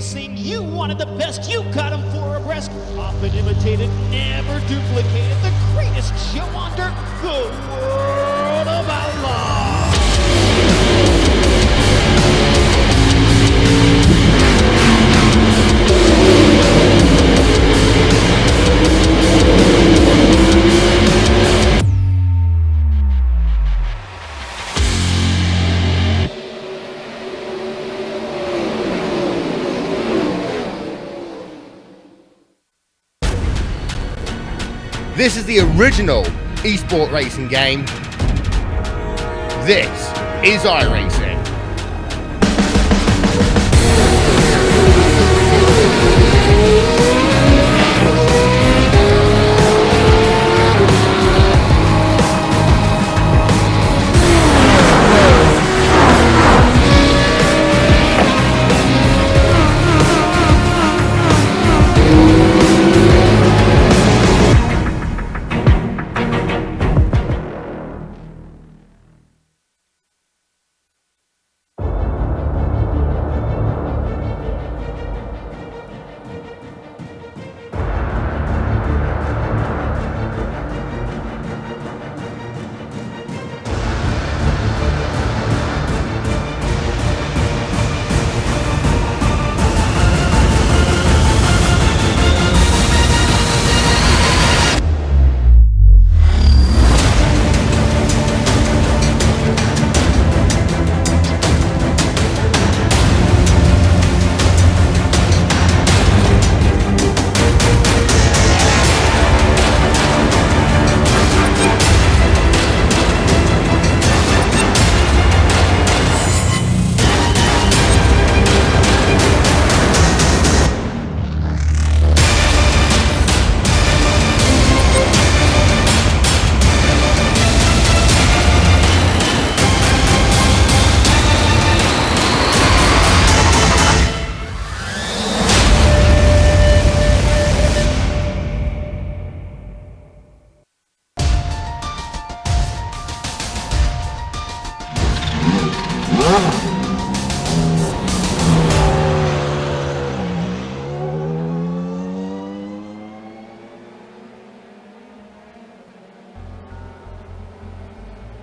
iRacing, you wanted the best, you got them for a breast. Often imitated, never duplicated. The greatest show on dirt, the World of Outlaws. This is the original esport racing game. This is iRacing.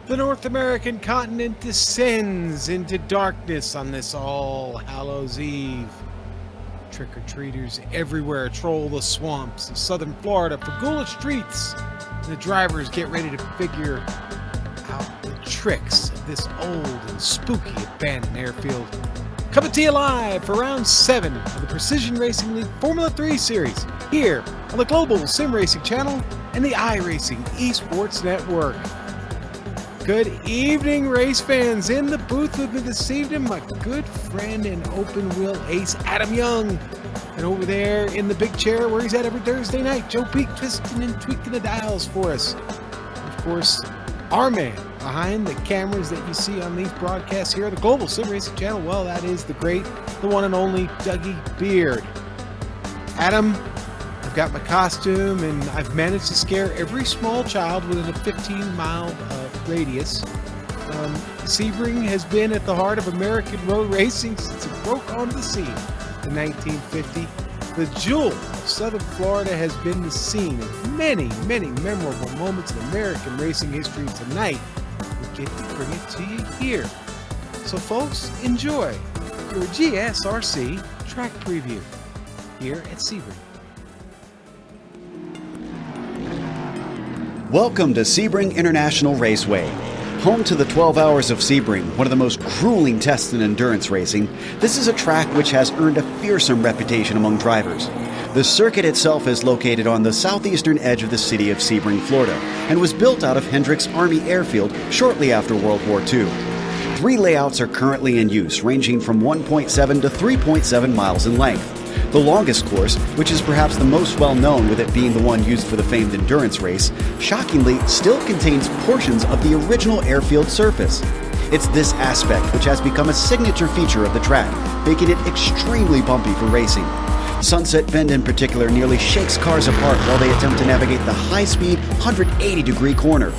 The North American continent descends into darkness on this All Hallows Eve. Trick-or-treaters everywhere troll the swamps of southern Florida for ghoulish streets, and the drivers get ready to figure out the tricks of this old and spooky abandoned airfield. Coming to you live for round 7 of the Precision Racing League Formula 3 Series, here on the Global Sim Racing Channel and the iRacing Esports Network. Good evening, race fans. In the booth with me this evening, my good friend and open wheel ace, Adam Young. And over there in the big chair where he's at every Thursday night, Joe Peak twisting and tweaking the dials for us. Of course, our man behind the cameras that you see on these broadcasts here at the Global Sim Racing Channel, well, that is the great, the one and only Dougie Beard. Adam, I've got my costume and I've managed to scare every small child within a 15-mile radius. Sebring has been at the heart of American road racing since it broke onto the scene in 1950. The jewel of southern Florida has been the scene of many, many memorable moments in American racing history. Tonight, we get to bring it to you here. So folks, enjoy your GSRC track preview here at Sebring. Welcome to Sebring International Raceway. Home to the 12 Hours of Sebring, one of the most grueling tests in endurance racing, this is a track which has earned a fearsome reputation among drivers. The circuit itself is located on the southeastern edge of the city of Sebring, Florida, and was built out of Hendricks Army Airfield shortly after World War II. 3 layouts are currently in use, ranging from 1.7 to 3.7 miles in length. The longest course, which is perhaps the most well-known with it being the one used for the famed endurance race, shockingly still contains portions of the original airfield surface. It's this aspect which has become a signature feature of the track, making it extremely bumpy for racing. Sunset Bend in particular nearly shakes cars apart while they attempt to navigate the high-speed 180-degree corner.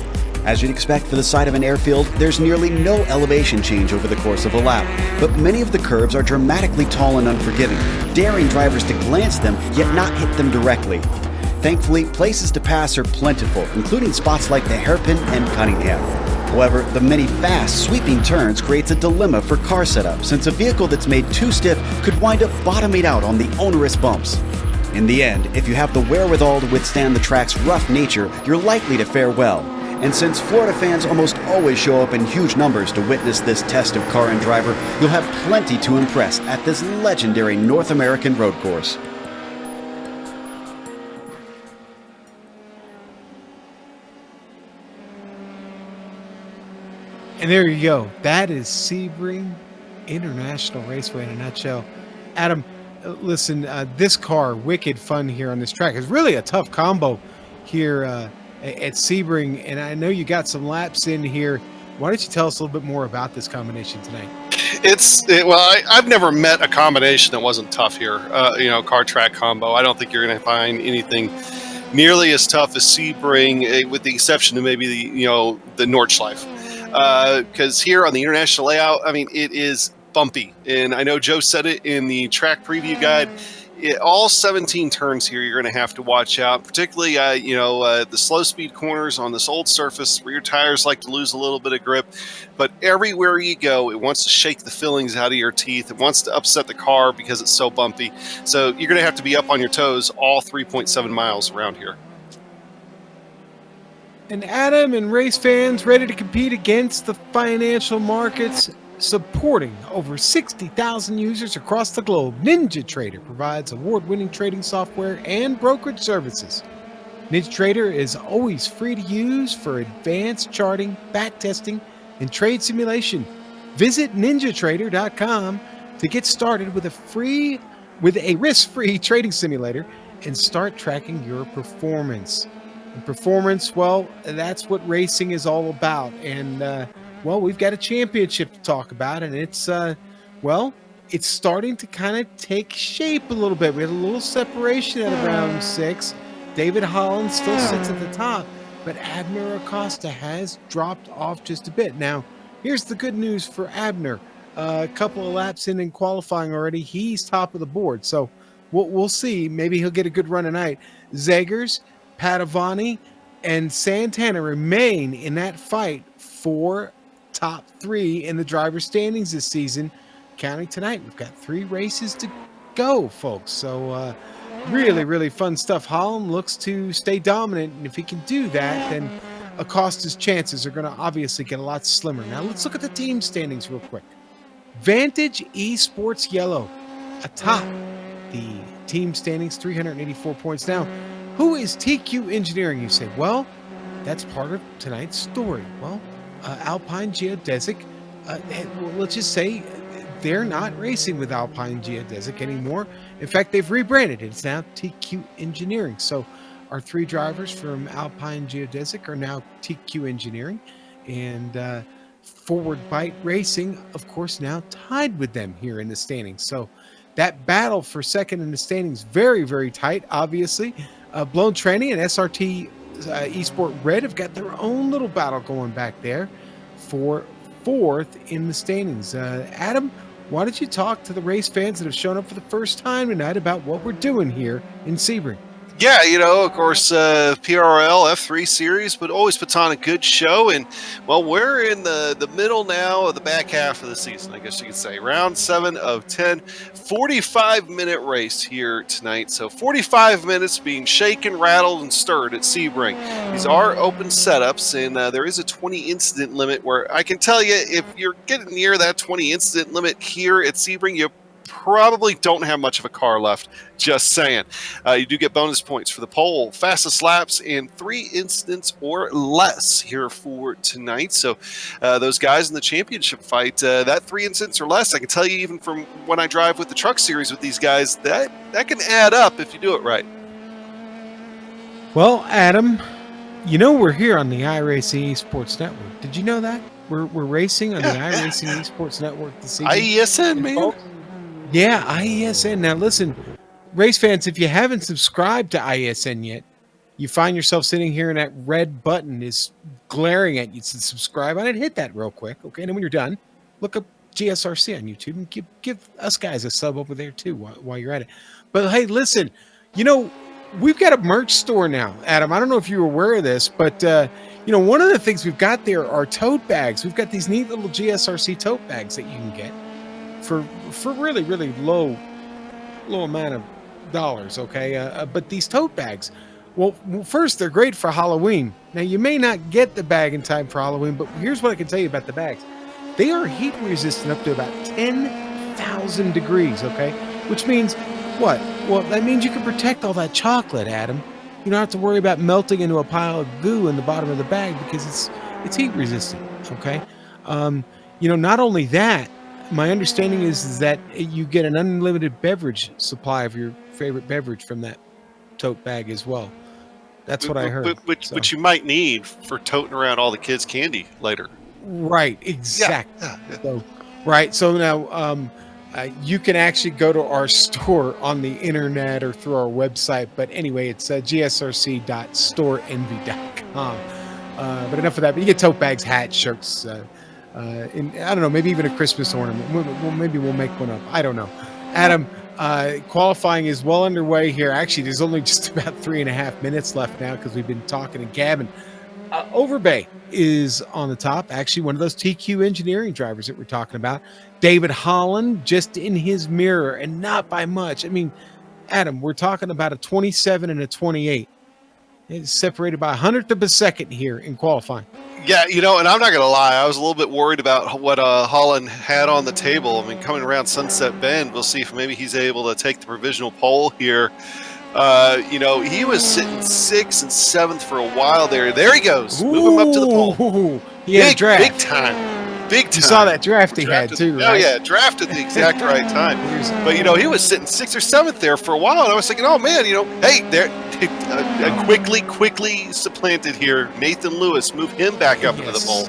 As you'd expect for the side of an airfield, there's nearly no elevation change over the course of a lap, but many of the curves are dramatically tall and unforgiving, daring drivers to glance them yet not hit them directly. Thankfully, places to pass are plentiful, including spots like the Hairpin and Cunningham. However, the many fast, sweeping turns creates a dilemma for car setup, since a vehicle that's made too stiff could wind up bottoming out on the onerous bumps. In the end, if you have the wherewithal to withstand the track's rough nature, you're likely to fare well. And since Florida fans almost always show up in huge numbers to witness this test of car and driver, you'll have plenty to impress at this legendary North American road course. And there you go. That is Sebring International Raceway in a nutshell. Adam, listen, this car, wicked fun here on this track. It's really a tough combo here at Sebring, and I know you got some laps in here. Why don't you tell us a little bit more about this combination tonight? I've never met a combination that wasn't tough here. Car track combo. I don't think you're going to find anything nearly as tough as Sebring, with the exception of maybe the Nordschleife. Because here on the international layout, I mean, it is bumpy, and I know Joe said it in the track preview guide. All 17 turns here, you're going to have to watch out, particularly, the slow speed corners on this old surface where your tires like to lose a little bit of grip. But everywhere you go, it wants to shake the fillings out of your teeth. It wants to upset the car because it's so bumpy. So you're going to have to be up on your toes all 3.7 miles around here. And Adam and race fans ready to compete against the financial markets, supporting over 60,000 users across the globe. NinjaTrader provides award-winning trading software and brokerage services. NinjaTrader is always free to use for advanced charting, backtesting, and trade simulation. Visit ninjatrader.com to get started with a risk-free trading simulator and start tracking your performance. And performance, well, that's what racing is all about. And we've got a championship to talk about, and it's starting to kind of take shape a little bit. We had a little separation at round 6. David Holland still sits at the top, but Abner Acosta has dropped off just a bit. Now, here's the good news for Abner. A couple of laps in qualifying already, he's top of the board. So we'll see. Maybe he'll get a good run tonight. Zegers, Padovani, and Santana remain in that fight for top 3 in the driver's standings this season. Counting tonight, we've got 3 races to go, folks. So really, really fun stuff. Holland looks to stay dominant, and if he can do that, then Acosta's chances are going to obviously get a lot slimmer. Now let's look at the team standings real quick. Vantage Esports Yellow atop the team standings, 384 points. Now, who is TQ Engineering, you say? Well, that's part of tonight's story. Well, Alpine Geodesic, let's just say they're not racing with Alpine Geodesic anymore. In fact, they've rebranded it. It's now TQ Engineering. So our 3 drivers from Alpine Geodesic are now TQ Engineering. And Forward Bite Racing, of course, now tied with them here in the standings. So that battle for second in the standings, very, very tight, obviously. Blown Tranny and SRT Esport Red have got their own little battle going back there for 4th in the standings. Adam, why don't you talk to the race fans that have shown up for the first time tonight about what we're doing here in Sebring? Yeah, of course, PRL F3 series, but always puts on a good show. And, well, we're in the middle now of the back half of the season, I guess you could say. Round 7 of 10, 45-minute race here tonight. So 45 minutes being shaken, rattled, and stirred at Sebring. These are open setups, and there is a 20 incident limit where I can tell you if you're getting near that 20 incident limit here at Sebring, you probably don't have much of a car left, just saying. You do get bonus points for the pole, fastest laps, and 3 incidents or less here for tonight. So those guys in the championship fight, that 3 incidents or less, I can tell you even from when I drive with the truck series with these guys, that can add up if you do it right. Well, Adam, we're here on the iRacing Esports Network. Did you know that? We're racing on the iRacing Esports Network this evening. IESN, man. Folks, yeah, IESN. Now listen, race fans, if you haven't subscribed to IESN yet, you find yourself sitting here and that red button is glaring at you to subscribe on it, hit that real quick, okay? And then when you're done, look up GSRC on YouTube and give us guys a sub over there too while you're at it. But hey, listen, we've got a merch store now, Adam. I don't know if you're aware of this, but one of the things we've got there are tote bags. We've got these neat little GSRC tote bags that you can get for really, really low amount of dollars, okay? But these tote bags, well, first, they're great for Halloween. Now, you may not get the bag in time for Halloween, but here's what I can tell you about the bags. They are heat resistant up to about 10,000 degrees, okay? Which means what? Well, that means you can protect all that chocolate, Adam. You don't have to worry about melting into a pile of goo in the bottom of the bag because it's heat resistant, okay? Not only that, my understanding is that you get an unlimited beverage supply of your favorite beverage from that tote bag as well. That's what I heard. Which you might need for toting around all the kids' candy later. Right, exactly. Yeah. So now you can actually go to our store on the internet or through our website. But anyway, it's gsrc.storeenvy.com. But enough of that. But you get tote bags, hats, shirts, and I don't know, maybe even a Christmas ornament. Maybe we'll make one up. I don't know. Adam, qualifying is well underway here. Actually, there's only just about 3.5 minutes left now because we've been talking and gabbing. Overbay is on the top. Actually, one of those TQ engineering drivers that we're talking about. David Holland just in his mirror and not by much. I mean, Adam, we're talking about a 27 and a 28. It's separated by 100th of a second here in qualifying. Yeah, and I'm not going to lie. I was a little bit worried about what Holland had on the table. I mean, coming around Sunset Bend, we'll see if maybe he's able to take the provisional pole here. He was sitting 6th and 7th for a while there. There he goes. Move him up to the pole. He had a draft. Big time. Big time. You saw that draft he had too, right? Oh, yeah. Drafted the exact right time. But, he was sitting 6th or 7th there for a while. And I was thinking, oh, man, hey, there, quickly supplanted here. Nathan Lewis, move him back up into the pole.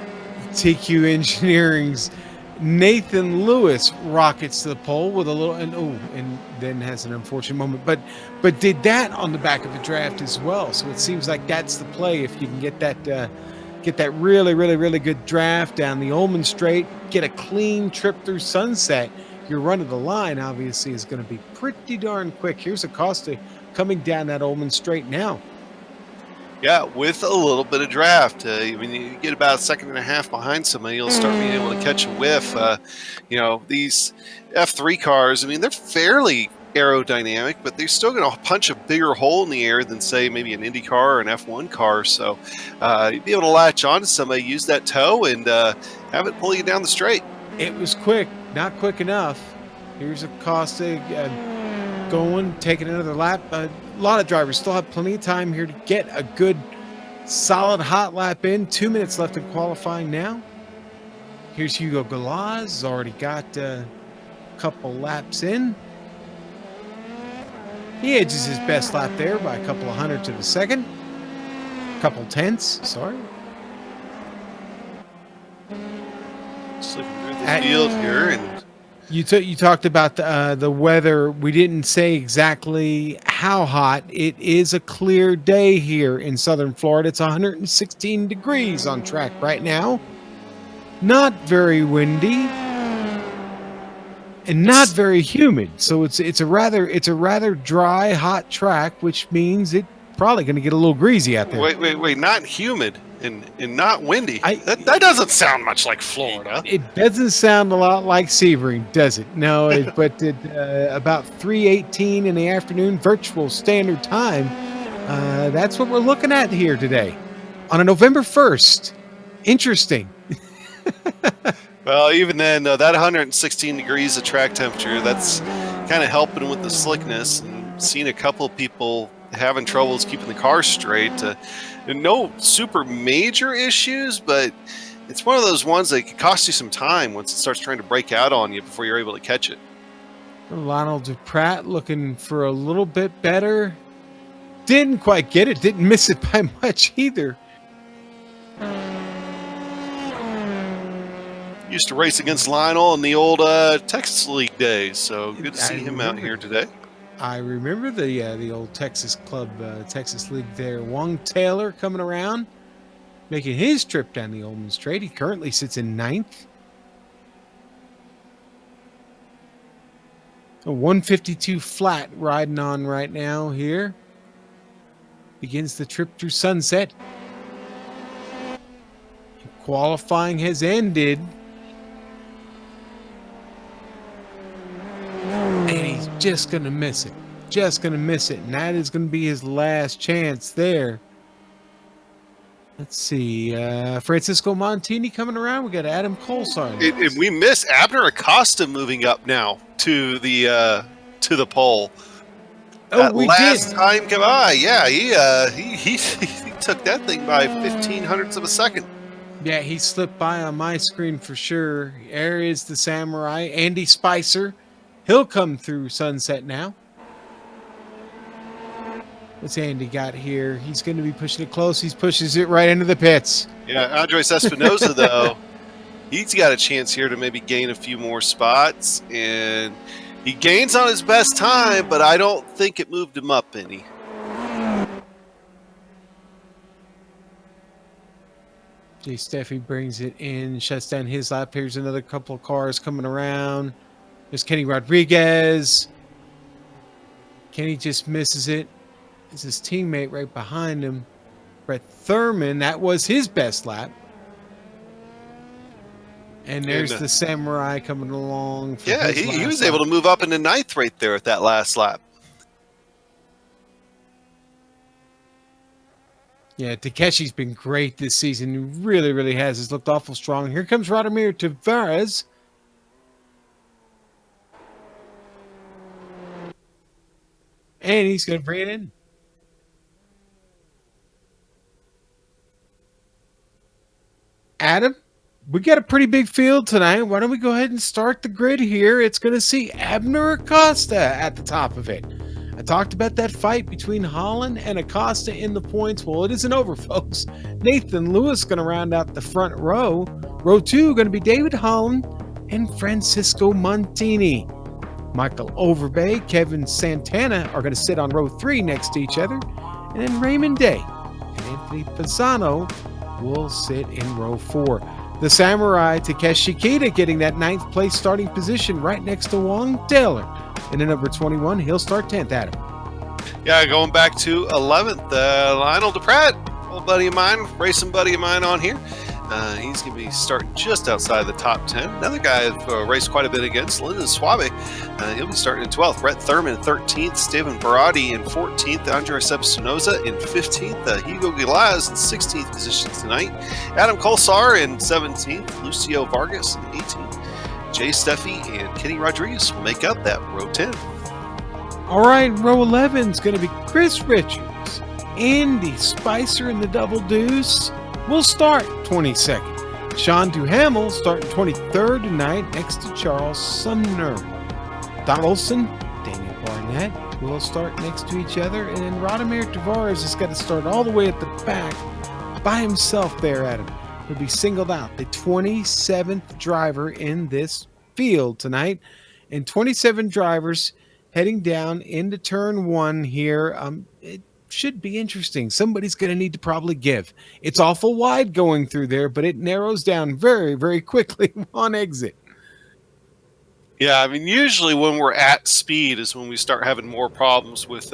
TQ Engineering's Nathan Lewis rockets to the pole with a little, and then has an unfortunate moment, but did that on the back of the draft as well. So it seems like that's the play if you can get that really, really, really good draft down the Ullman Straight, get a clean trip through Sunset. Your run of the line obviously is going to be pretty darn quick. Here's Acosta coming down that Ullman Straight now. Yeah, with a little bit of draft. When you get about a second and a half behind somebody, you'll start being able to catch a whiff. These F3 cars, they're fairly aerodynamic, but they're still going to punch a bigger hole in the air than, say, maybe an Indy car or an F1 car. So you'd be able to latch on to somebody, use that toe, and have it pull you down the straight. It was quick, not quick enough. Here's Acosta going, taking another lap. A lot of drivers still have plenty of time here to get a good, solid hot lap in. 2 minutes left in qualifying now. Here's Hugo Galaz, already got a couple laps in. He edges his best lap there by a couple of hundredths of a second. Couple tenths, sorry. Just looking through the field here, and you talked about the weather. We didn't say exactly how hot. It is a clear day here in southern Florida. It's 116 degrees on track right now. Not very windy and not very humid. So it's a rather dry, hot track, which means it's probably going to get a little greasy out there. Wait! Not humid and not windy. That doesn't sound much like Florida. It doesn't sound a lot like Sebring, does it? No, but about 3:18 in the afternoon, virtual standard time. That's what we're looking at here today on a November 1st. Interesting. Well, even then, that 116 degrees of track temperature, that's kind of helping with the slickness. And seen a couple of people having troubles keeping the car straight. No super major issues, but it's one of those ones that could cost you some time once it starts trying to break out on you before you're able to catch it. Lionel Duprat looking for a little bit better. Didn't quite get it. Didn't miss it by much either. Used to race against Lionel in the old Texas League days, so good to see him out here today. I remember the old Texas club, Texas League there. Wong Taylor coming around, making his trip down the Oldman Straight. He currently sits in ninth. A 152 flat riding on right now here. Begins the trip through Sunset. Qualifying has ended. And he's just going to miss it. Just going to miss it. And that is going to be his last chance there. Let's see. Francisco Montini coming around. We got Adam Colsar. And we miss Abner Acosta moving up now to the pole. Oh, that we last did. time come by, yeah, he took that thing by 0.15 of a second. Yeah, he slipped by on my screen for sure. There is the Samurai, Andy Spicer. He'll come through Sunset now. What's Andy got here? He's going to be pushing it close. He pushes it right into the pits. Yeah, Andres Espinosa, though, he's got a chance here to maybe gain a few more spots. And he gains on his best time, but I don't think it moved him up any. Jay Steffi brings it in, shuts down his lap. Here's another couple of cars coming around. There's Kenny Rodriguez. Kenny just misses it. It's his teammate right behind him. Brett Thurman, that was his best lap. And there's the Samurai coming along. Yeah, he was able to move up into ninth right there at that last lap. Yeah, Takeshi's been great this season. He really, really has. He's looked awful strong. Here comes Radomir Tavares. And he's going to bring it in. Adam, we got a pretty big field tonight. Why don't we go ahead and start the grid here? It's going to see Abner Acosta at the top of it. I talked about that fight between Holland and Acosta in the points. Well, it isn't over, folks. Nathan Lewis going to round out the front row. Row 2 going to be David Holland and Francisco Montini. Michael Overbay, Kevin Santana are going to sit on row 3 next to each other. And then Raymond Day and Anthony Pisano will sit in row 4. The Samurai, Takeshi Kita, getting that 9th place starting position right next to Wong Taylor. And then number 21, he'll start 10th, Adam. Yeah, going back to 11th, Lionel DePratt, old buddy of mine, racing buddy of mine on here. He's going to be starting just outside the top 10. Another guy I've raced quite a bit against, Lyndon Suave. He'll be starting in 12th. Brett Thurman in 13th. Steven Barati in 14th. Andres Espinosa in 15th. Hugo Gilaz in 16th position tonight. Adam Colsar in 17th. Lucio Vargas in 18th. Jay Steffi and Kenny Rodriguez will make up that row 10. All right, row 11 is going to be Chris Richards. Andy Spicer in the double deuce will start 22nd. Sean Duhamel starting 23rd tonight next to Charles Sumner. Don Olson, Daniel Barnett will start next to each other. And then Radomir Tavares has got to start all the way at the back by himself there, Adam. He'll be singled out, the 27th driver in this field tonight. And 27 drivers heading down into turn 1 here. It should be interesting. Somebody's going to need to probably give. It's awful wide going through there, but it narrows down very, very quickly on exit. Yeah, I mean, usually when we're at speed is when we start having more problems with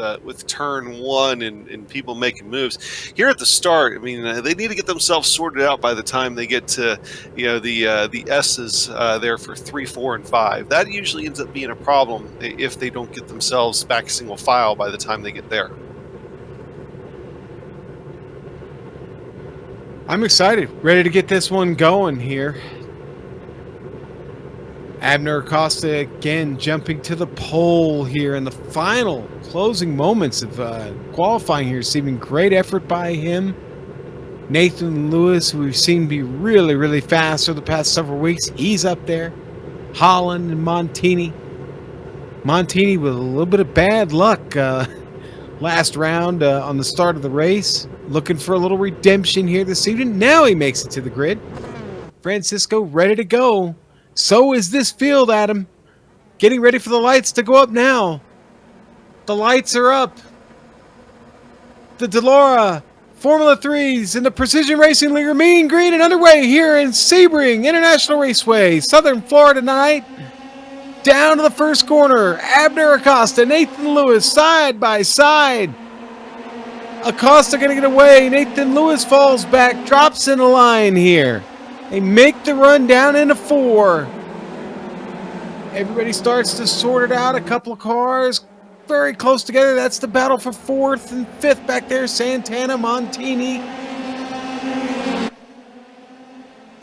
turn 1 and people making moves. Here at the start, I mean, they need to get themselves sorted out by the time they get to, the S's there for 3, 4, and 5. That usually ends up being a problem if they don't get themselves back single file by the time they get there. I'm excited, ready to get this one going here. Abner Acosta again jumping to the pole here in the final closing moments of qualifying here, receiving great effort by him. Nathan Lewis, who we've seen be really, really fast over the past several weeks, he's up there. Holland and Montini. Montini with a little bit of bad luck last round on the start of the race. Looking for a little redemption here this evening. Now he makes it to the grid. Francisco ready to go. So is this field, Adam. Getting ready for the lights to go up now. The lights are up. The Delora Formula 3s and the Precision Racing League are mean green and underway here in Sebring International Raceway, Southern Florida tonight. Down to the first corner, Abner Acosta, Nathan Lewis side by side. Acosta going to get away. Nathan Lewis falls back, drops in a line here. They make the run down into 4. Everybody starts to sort it out. A couple of cars very close together. That's the battle for 4th and 5th back there. Santana, Montini.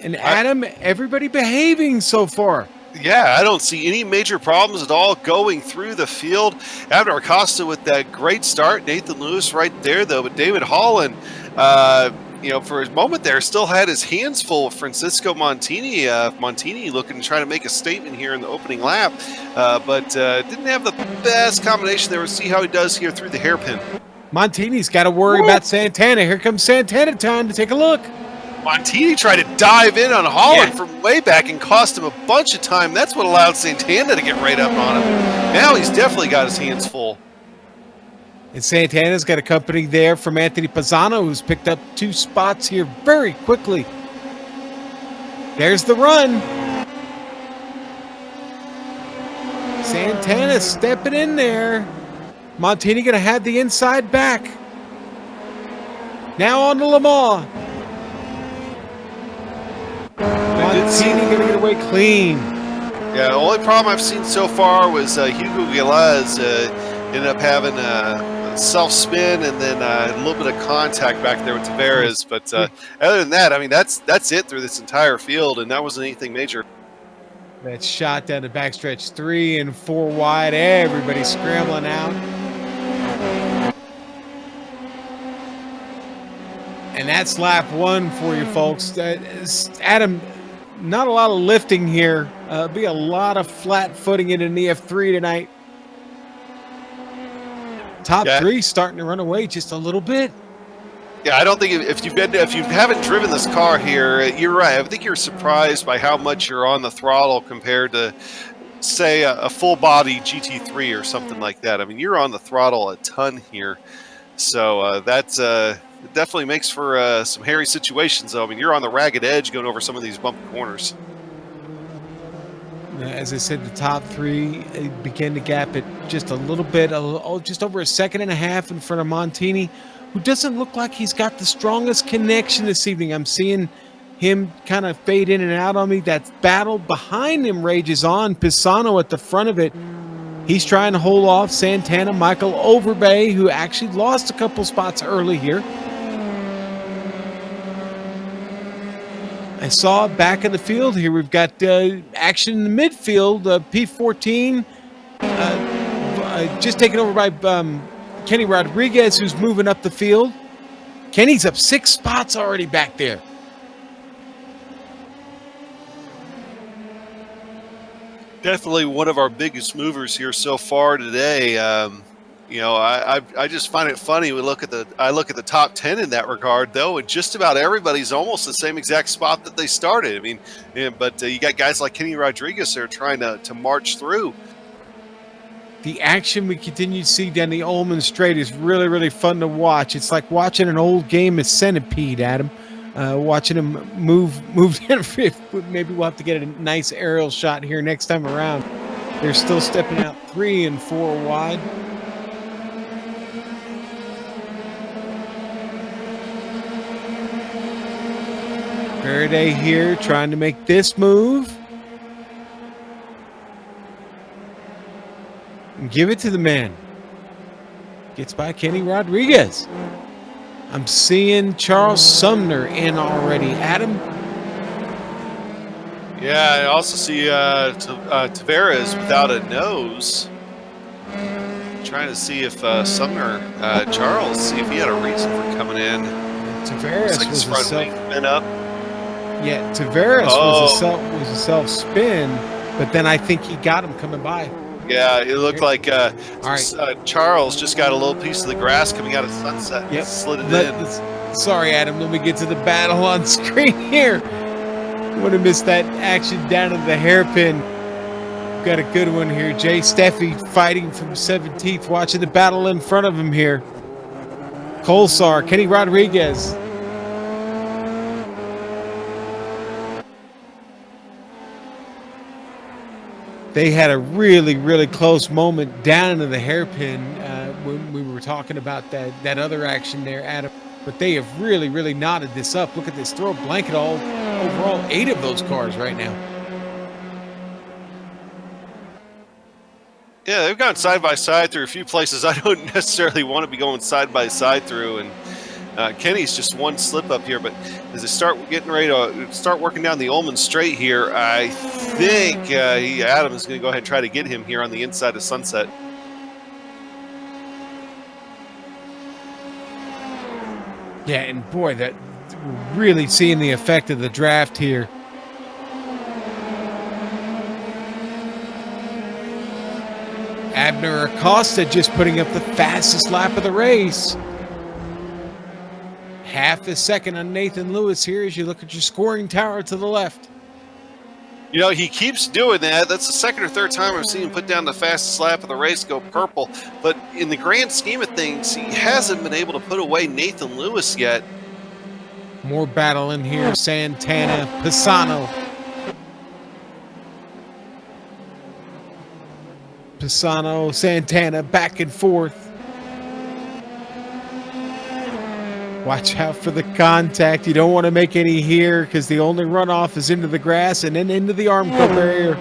And Adam, everybody behaving so far. Yeah, I don't see any major problems at all going through the field. Abner Acosta with that great start. Nathan Lewis right there, though. But David Holland, for a moment there, still had his hands full with Francisco Montini. Montini looking to try to make a statement here in the opening lap, but didn't have the best combination there. We'll see how he does here through the hairpin. Montini's got to worry about Santana. Here comes Santana time to take a look. Montini tried to dive in on Holland from way back and cost him a bunch of time. That's what allowed Santana to get right up on him. Now he's definitely got his hands full. And Santana's got a company there from Anthony Pisano, who's picked up 2 spots here very quickly. There's the run. Santana stepping in there. Montini going to have the inside back. Now on to Lamar. Montini going to get away clean. Yeah, the only problem I've seen so far was Hugo Galaz ended up having a self-spin and then a little bit of contact back there with Tavares. But other than that, I mean, that's it through this entire field, and that wasn't anything major. That shot down the backstretch, 3 and 4 wide. Everybody scrambling out. And that's lap 1 for you folks. Adam, not a lot of lifting here. Be a lot of flat footing in an EF3 tonight. Top 3 starting to run away just a little bit. Yeah, I don't think if you haven't driven this car here, you're right. I think you're surprised by how much you're on the throttle compared to, say, a full body GT3 or something like that. I mean, you're on the throttle a ton here, so that's it definitely makes for some hairy situations, though. I mean, you're on the ragged edge going over some of these bumpy corners. As I said, the top 3 began to gap it just a little bit, just over a 1.5 seconds in front of Montini, who doesn't look like he's got the strongest connection this evening. I'm seeing him kind of fade in and out on me. That battle behind him rages on. Pisano at the front of it. He's trying to hold off Santana, Michael Overbay, who actually lost a couple spots early here. I saw back in the field here, we've got action in the midfield. P14 just taken over by Kenny Rodriguez, who's moving up the field. Kenny's up 6 spots already back there. Definitely one of our biggest movers here so far today. I just find it funny. I look at the top 10 in that regard, though, and just about everybody's almost the same exact spot that they started. I mean, but you got guys like Kenny Rodriguez there trying to march through. The action we continue to see down the Ullman Straight is really, really fun to watch. It's like watching an old game of Centipede, Adam. Watching him move down. Maybe we'll have to get a nice aerial shot here next time around. They're still stepping out 3 and 4 wide. Faraday here trying to make this move. And give it to the man. Gets by Kenny Rodriguez. I'm seeing Charles Sumner in already. Adam? Yeah, I also see Tavares without a nose. Trying to see if Sumner, Charles, see if he had a reason for coming in. Tavares like was front wing spin up. Yeah, Tavares was a self spin, but then I think he got him coming by. Yeah, it looked like Charles just got a little piece of the grass coming out of sunset. Yep. Slid it in. Sorry, Adam. Let me get to the battle on screen here. Would have missed that action down to the hairpin. Got a good one here. Jay Steffi fighting from 17th, watching the battle in front of him here. Colsar, Kenny Rodriguez. They had a really, really close moment down into the hairpin when we were talking about that other action there, Adam. But they have really, really knotted this up. Look at this. Throw a blanket overall 8 of those cars right now. Yeah, they've gone side by side through a few places I don't necessarily want to be going side by side through, and Kenny's just one slip up here. But as they start getting ready to start working down the Ullman Straight here, I think Adam is going to go ahead and try to get him here on the inside of Sunset. Yeah, and boy, that we're really seeing the effect of the draft here. Abner Acosta just putting up the fastest lap of the race. Half a second on Nathan Lewis here as you look at your scoring tower to the left. You know, he keeps doing that. That's the second or third time I've seen him put down the fastest lap of the race, go purple. But in the grand scheme of things, he hasn't been able to put away Nathan Lewis yet. More battle in here. Santana, Pisano. Pisano, Santana, back and forth. Watch out for the contact. You don't want to make any here because the only runoff is into the grass and then into the Armco barrier.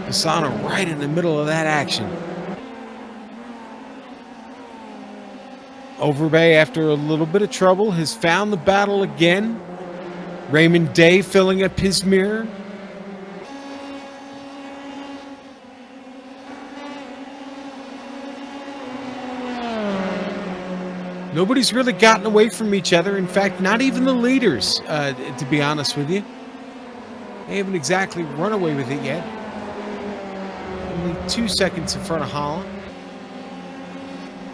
Pisano right in the middle of that action. Overbay, after a little bit of trouble, has found the battle again. Raymond Day filling up his mirror. Nobody's really gotten away from each other. In fact, not even the leaders, to be honest with you. They haven't exactly run away with it yet. Only 2 seconds in front of Holland.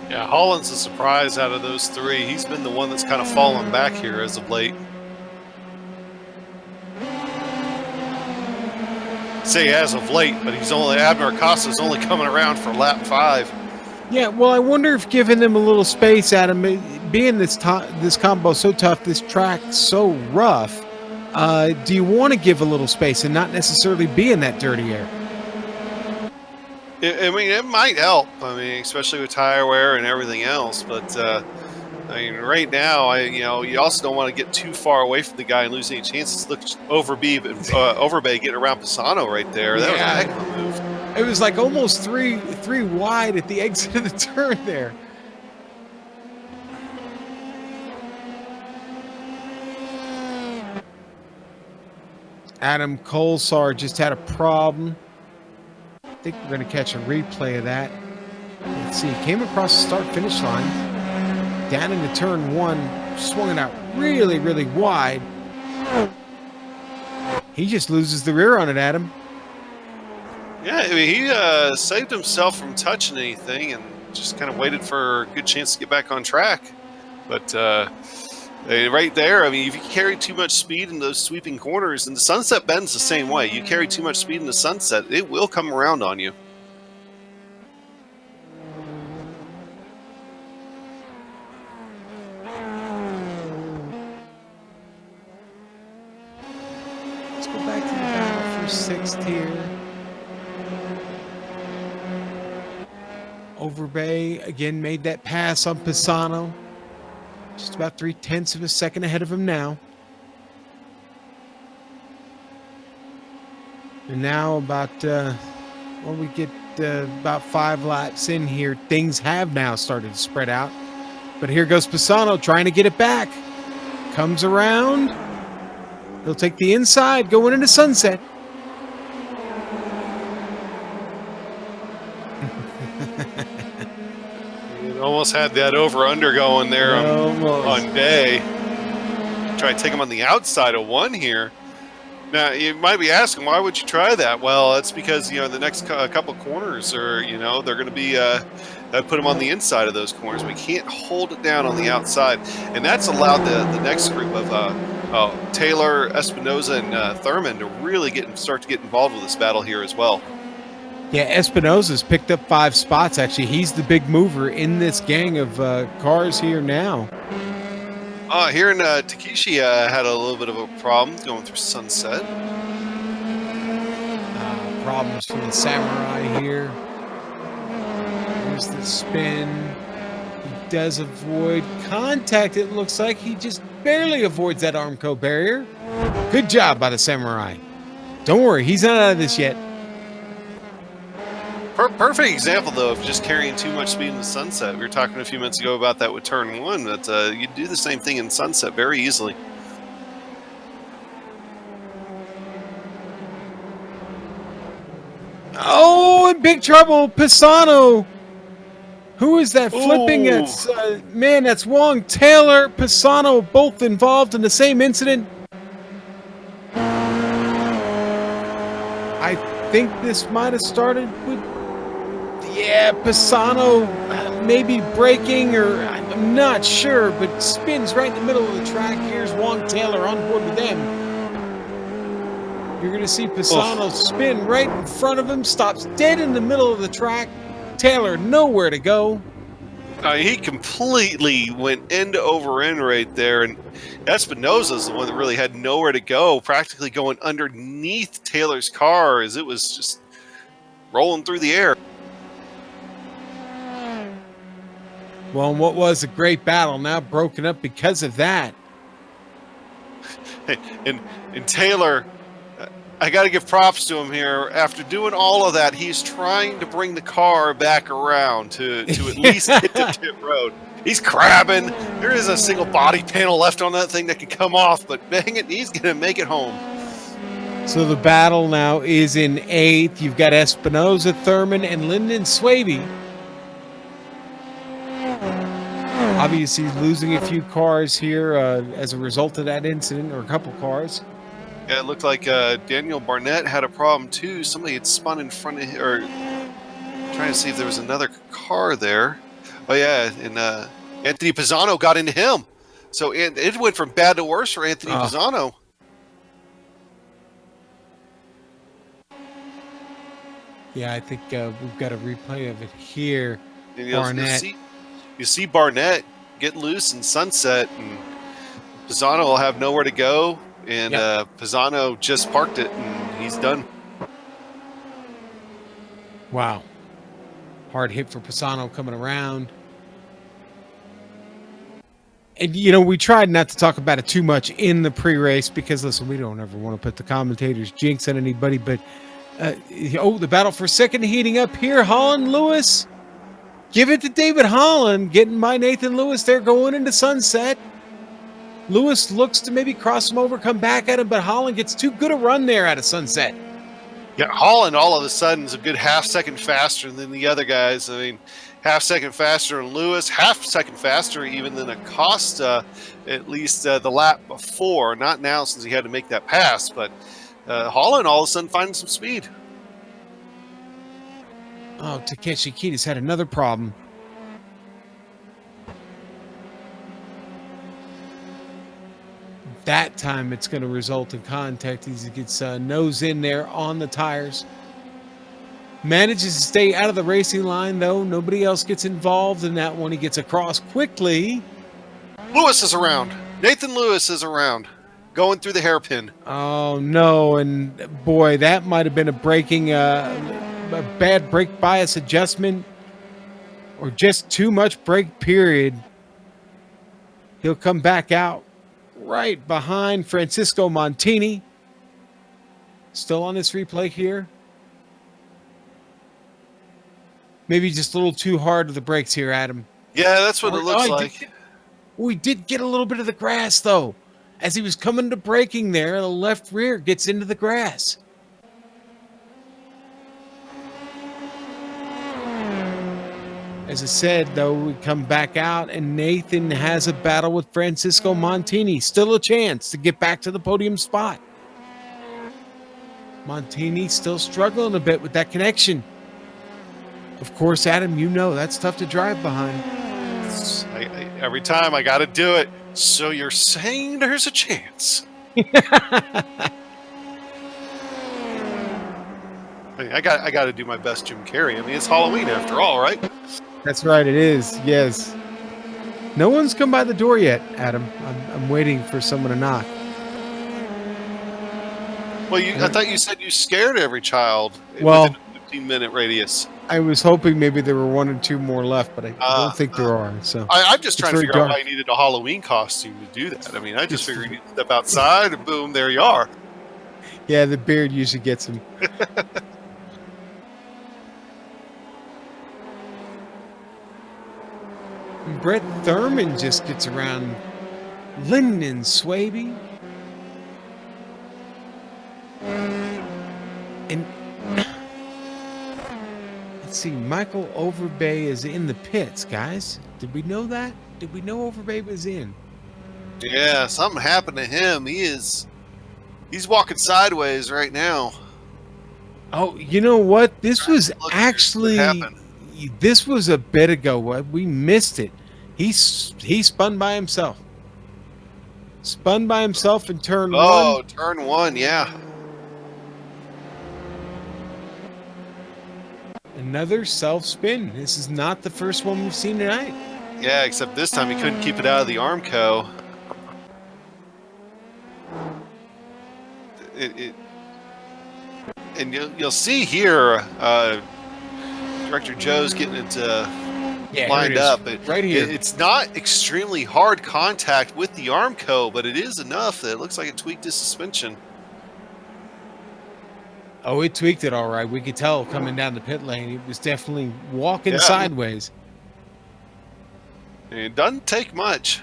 Yeah, Holland's a surprise out of those three. He's been the one that's kind of fallen back here as of late. Say as of late, but Abner Acosta's only coming around for lap 5. Yeah, well, I wonder if giving them a little space, Adam, being this combo so tough, this track so rough, do you want to give a little space and not necessarily be in that dirty air? I mean, it might help. I mean, especially with tire wear and everything else. But I mean, right now, you also don't want to get too far away from the guy and lose any chances. Look, Overbay getting around Pisano right there. That was a heck of a move. It was like almost three wide at the exit of the turn there. Adam Colsar just had a problem. I think we're going to catch a replay of that. Let's see. He came across the start-finish line. Down into turn 1. Swung it out really, really wide. He just loses the rear on it, Adam. Yeah, I mean, he saved himself from touching anything and just kind of waited for a good chance to get back on track. But right there, I mean, if you carry too much speed in those sweeping corners, and the Sunset Bend's the same way. You carry too much speed in the Sunset, it will come around on you. Let's go back to the battle for 6th here. Overbay again made that pass on Pisano. Just about 0.3 of a second ahead of him now. And now about, we get about 5 laps in here. Things have now started to spread out. But here goes Pisano trying to get it back. Comes around. He'll take the inside going into Sunset. Almost had that over-under going there on Day. Try to take him on the outside of 1 here. Now, you might be asking, why would you try that? Well, that's because, the next couple corners are, they're going to be, put him on the inside of those corners. We can't hold it down on the outside. And that's allowed the next group of Taylor, Espinoza, and Thurman to really start to get involved with this battle here as well. Yeah, Espinoza's picked up 5 spots, actually. He's the big mover in this gang of cars here now. Here in Takeshi had a little bit of a problem going through Sunset. Problems for the Samurai here. Here's the spin. He does avoid contact. It looks like he just barely avoids that Armco barrier. Good job by the Samurai. Don't worry, he's not out of this yet. Perfect example, though, of just carrying too much speed in the Sunset. We were talking a few minutes ago about that with turn 1, but you do the same thing in Sunset very easily. Oh, in big trouble, Pisano. Who is that flipping? That's man, that's Wong. Taylor, Pisano, both involved in the same incident. I think this might have started with, yeah, Pisano maybe braking, or I'm not sure, but spins right in the middle of the track. Here's Wong Taylor on board with them. You're going to see Pisano spin right in front of him, stops dead in the middle of the track. Taylor nowhere to go. He completely went end over end right there, and Espinoza's the one that really had nowhere to go, practically going underneath Taylor's car as it was just rolling through the air. Well, and what was a great battle now broken up because of that. And Taylor, I got to give props to him here. After doing all of that, he's trying to bring the car back around to at least get to pit road. He's crabbing. There is a single body panel left on that thing that can come off, but dang it, he's going to make it home. So the battle now is in 8th. You've got Espinoza, Thurman, and Lyndon Swaby. Obviously losing a few cars here as a result of that incident, or a couple cars. Yeah, it looked like Daniel Barnett had a problem too. Somebody had spun in front of him, or trying to see if there was another car there. Oh yeah, and Anthony Pisano got into him. So it went from bad to worse for Anthony Pisano. Yeah, I think we've got a replay of it here. And, Barnett. You see Barnett get loose in Sunset, and Pisano will have nowhere to go. And Pisano just parked it, and he's done. Wow. Hard hit for Pisano coming around. And, you know, we tried not to talk about it too much in the pre-race because, listen, we don't ever want to put the commentators' jinx on anybody. But, the battle for second heating up here. Holland, Lewis. Give it to David Holland. Getting by Nathan Lewis there going into Sunset. Lewis looks to maybe cross him over, come back at him, but Holland gets too good a run there out of Sunset. Yeah, Holland all of a sudden is a good half-second faster than the other guys. I mean, half-second faster than Lewis, half-second faster even than Acosta, at least the lap before. Not now since he had to make that pass, but Holland all of a sudden finding some speed. Oh, Takeshi Kita's had another problem. That time it's going to result in contact as he gets nose in there on the tires. Manages to stay out of the racing line, though. Nobody else gets involved in that one. He gets across quickly. Lewis is around. Nathan Lewis is around. Going through the hairpin. Oh, no. And, boy, that might have been a bad brake bias adjustment. Or just too much brake, period. He'll come back out. Right behind Francisco Montini. Still on this replay here. Maybe just a little too hard with the brakes here, Adam. Yeah, that's what it looks like. We did get a little bit of the grass, though. As he was coming to braking there, the left rear gets into the grass. As I said, though, we come back out, and Nathan has a battle with Francisco Montini. Still a chance to get back to the podium spot. Montini still struggling a bit with that connection. Of course, Adam, you know that's tough to drive behind. Every time I got to do it. So you're saying there's a chance? I got to do my best Jim Carrey. I mean, it's Halloween after all, right? That's right, it is. Yes. No one's come by the door yet, Adam. I'm waiting for someone to knock. Well, I thought you said you scared every child Well, within a 15-minute radius. I was hoping maybe there were one or two more left, but I don't think there are. So I'm just trying to very figure out dark. why you needed a Halloween costume to do that. I mean, I just figured you'd step outside and boom, there you are. Yeah, the beard usually gets him. Brett Thurman just gets around Lyndon Swaby. And let's see, Michael Overbay is in the pits, guys. Did we know that? Did we know Overbay was in? Yeah, something happened to him. He's walking sideways right now. Oh, you know what? This was actually, happened. this was a bit ago. We missed it. He spun by himself. Spun by himself in turn one. Oh, turn one, yeah. Another self-spin. This is not the first one we've seen tonight. Yeah, except this time he couldn't keep it out of the Armco. And you'll see here, Director Joe's getting it lined up. Right here. It's not extremely hard contact with the Armco, but it is enough that it looks like it tweaked his suspension. Oh, it tweaked it all right. We could tell coming down the pit lane. It was definitely walking sideways. It doesn't take much.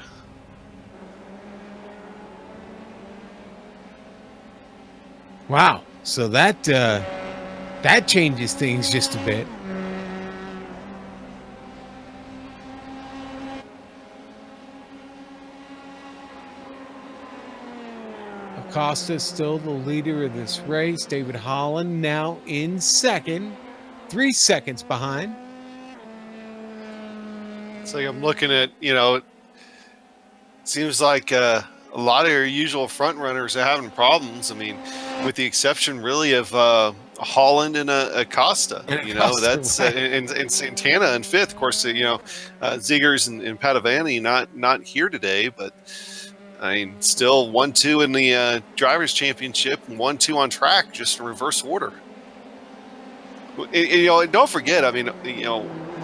Wow. So that changes things just a bit. Acosta still the leader of this race. David Holland now in second, 3 seconds behind. It's like I'm looking at, it seems like a lot of your usual front runners are having problems. I mean, with the exception really of Holland and Acosta. That's right. and Santana in fifth. Of course, Ziggers and Padovani not here today, but I mean, still 1-2 in the Drivers' Championship and 1-2 on track, just in reverse order. And don't forget, I mean,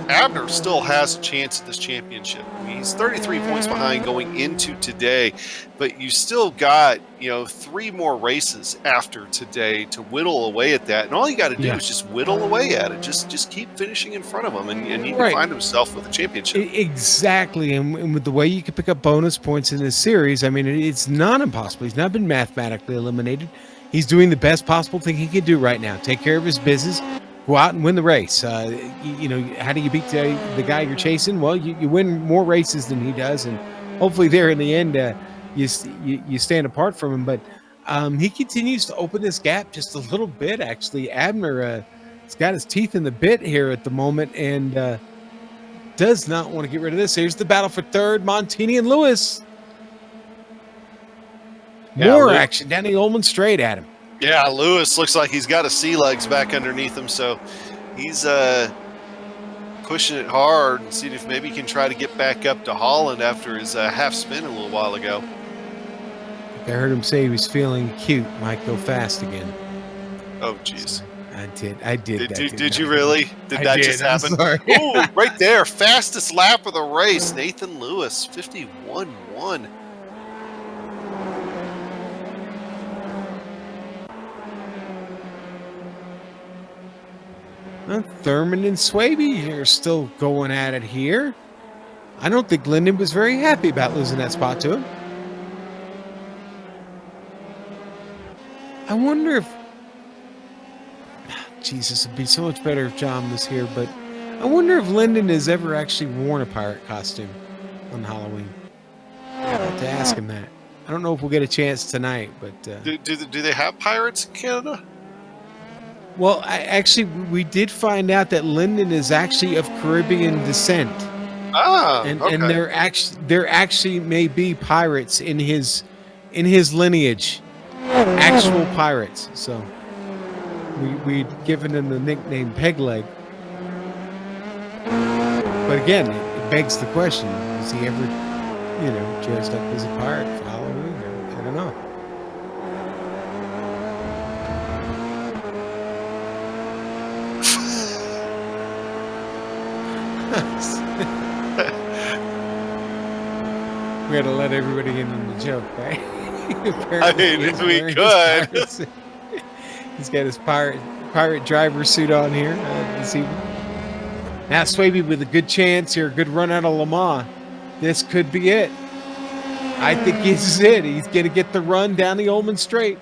Abner still has a chance at this championship. I mean, he's 33 points behind going into today, but you still got 3 more races after today to whittle away at that, and all you got to do is just whittle away at it. Just keep finishing in front of him, and he can find himself with a championship. Exactly, and with the way you can pick up bonus points in this series, I mean, it's not impossible. He's not been mathematically eliminated. He's doing the best possible thing he can do right now. Take care of his business. Go out and win the race. How do you beat the guy you're chasing? Well, you win more races than he does, and hopefully there in the end you stand apart from him. But he continues to open this gap just a little bit. Actually, Abner has got his teeth in the bit here at the moment and does not want to get rid of this. Here's the battle for third, Montini and Lewis. More action down the Ullman Straight, Adam. Yeah, Lewis looks like he's got his sea legs back underneath him, so he's pushing it hard and seeing if maybe he can try to get back up to Holland after his half spin a little while ago. I heard him say he was feeling cute, might go fast again. Oh, jeez. I did. Did you really? Did that just happen? Oh, right there. Fastest lap of the race. Nathan Lewis, 51-1. Thurman and Swaby are still going at it here. I don't think Lyndon was very happy about losing that spot to him. I wonder if... Jesus, it'd be so much better if John was here, but I wonder if Lyndon has ever actually worn a pirate costume on Halloween. I'd have to ask him that. I don't know if we'll get a chance tonight, but... Do they have pirates in Canada? Well, we did find out that Lyndon is actually of Caribbean descent. Ah, and okay. and there actually may be pirates in his lineage, actual pirates. So we'd given him the nickname Pegleg. But again, it begs the question: was he ever, dressed up as a pirate for Halloween? I don't know. We got to let everybody in on the joke, right? I mean, we could. He's got his pirate driver suit on here this evening. Now Swaby with a good chance here, a good run out of Le Mans. This could be it. I think this is it. He's going to get the run down the Ullman Straight.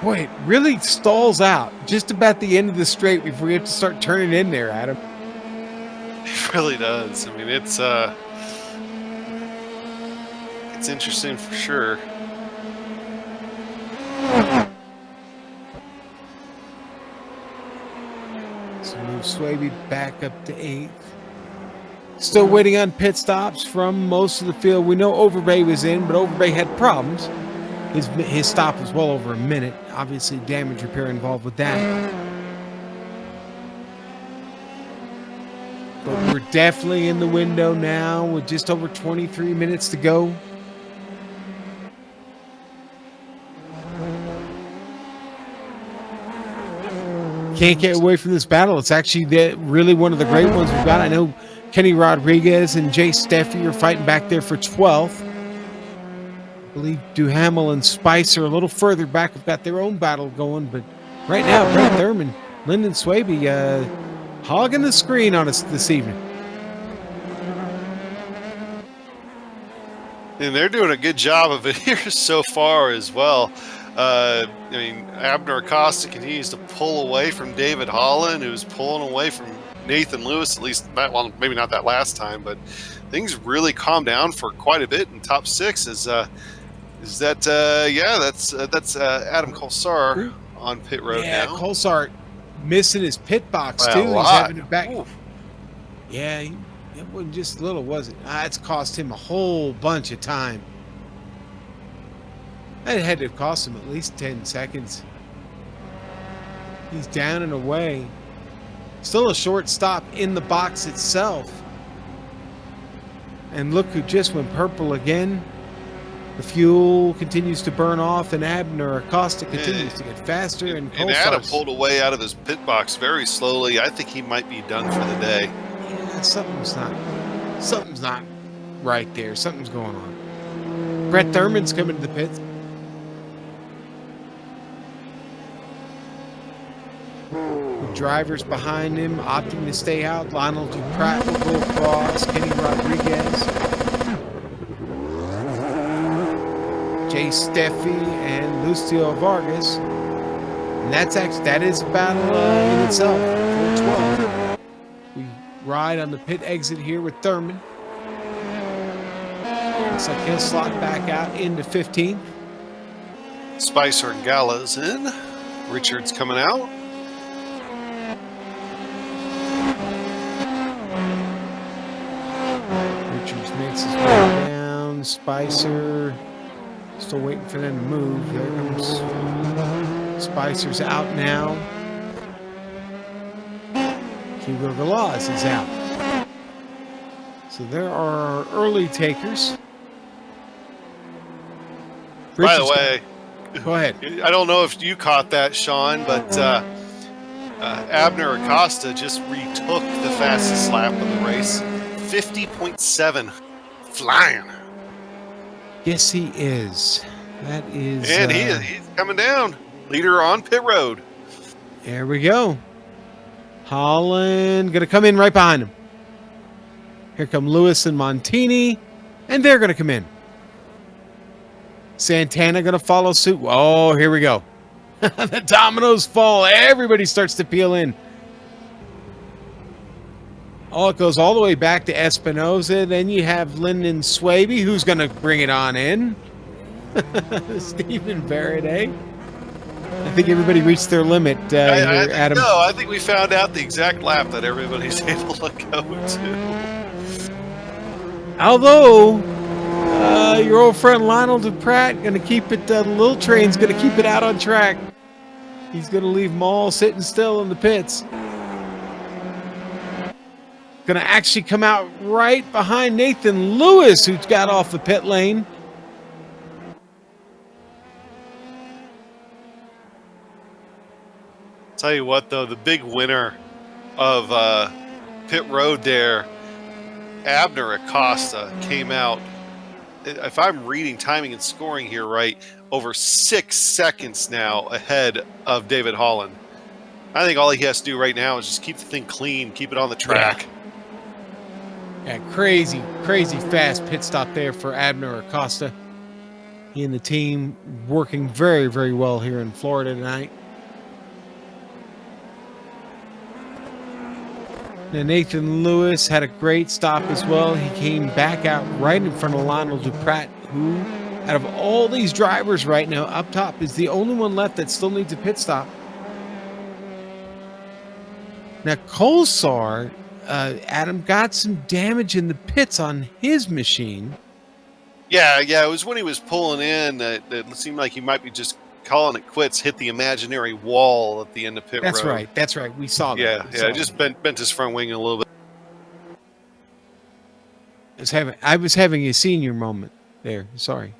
Boy, it really stalls out just about the end of the straight before we have to start turning in there, Adam. It really does. I mean, it's interesting for sure. So move Swaby back up to 8th. Still waiting on pit stops from most of the field. We know Overbay was in, but Overbay had problems. His stop was well over a minute. Obviously, damage repair involved with that. But we're definitely in the window now with just over 23 minutes to go. Can't get away from this battle. It's actually really one of the great ones we've got. I know Kenny Rodriguez and Jay Steffi are fighting back there for 12th. I believe Duhamel and Spice are a little further back. Have got their own battle going, but right now, Brett Thurman, Lyndon Swaby hogging the screen on us this evening. And they're doing a good job of it here so far as well. I mean, Abner Acosta continues to pull away from David Holland, who's pulling away from Nathan Lewis, at least that one, maybe not that last time, but things really calmed down for quite a bit in top 6. That's Adam Colsar on pit road now. Colsar missing his pit box By a too. He's lot. having it back. Oof. Yeah, it wasn't just little, was it? It's cost him a whole bunch of time. It had to have cost him at least 10 seconds. He's down and away. Still a short stop in the box itself. And look who just went purple again. The fuel continues to burn off, and Abner Acosta continues to get faster. And Adam pulled away out of his pit box very slowly. I think he might be done for the day. Yeah, something's not right there. Something's going on. Brett Thurman's coming to the pits. The drivers behind him opting to stay out. Lionel Duprat will go across. Kenny Rodriguez, Jay Steffi, and Lucio Vargas. And that is a battle in itself. 412. We ride on the pit exit here with Thurman. Looks like he'll slot back out into 15th. Spicer and Gala's in. Richard's coming out. Richards makes his way down. Spicer still waiting for them to move. There comes Spicer's out now. Hugo Galaz is out. So there are early takers. By the way, go ahead. I don't know if you caught that, Sean, but Abner Acosta just retook the fastest lap of the race. 50.7. Flying. Yes, he is. That is. And he's coming down. Leader on pit road. There we go. Holland going to come in right behind him. Here come Lewis and Montini, and they're going to come in. Santana going to follow suit. Oh, here we go. The dominoes fall. Everybody starts to peel in. Oh, it goes all the way back to Espinoza. Then you have Lyndon Swaby, who's going to bring it on in. Stephen Faraday. I think everybody reached their limit here, I think, Adam. no, I think we found out the exact lap that everybody's able to go to. Although your old friend Lionel DuPrat going to keep it, the little train's going to keep it out on track. He's going to leave them all sitting still in the pits. Going to actually come out right behind Nathan Lewis, who's got off the pit lane. Tell you what, though, the big winner of pit road there, Abner Acosta, came out, if I'm reading timing and scoring here right, over 6 seconds now ahead of David Holland. I think all he has to do right now is just keep the thing clean, keep it on the track. Yeah, crazy fast pit stop there for Abner Acosta. He and the team working very, very well here in Florida tonight. Now, Nathan Lewis had a great stop as well. He came back out right in front of Lionel DuPrat, who, out of all these drivers right now up top, is the only one left that still needs a pit stop. Now, Kolsar, Adam, got some damage in the pits on his machine. Yeah, it was when he was pulling in that it seemed like he might be just calling it quits, hit the imaginary wall at the end of pit road. That's right. We saw that. Yeah, just bent his front wing a little bit. I was having a senior moment there. Sorry.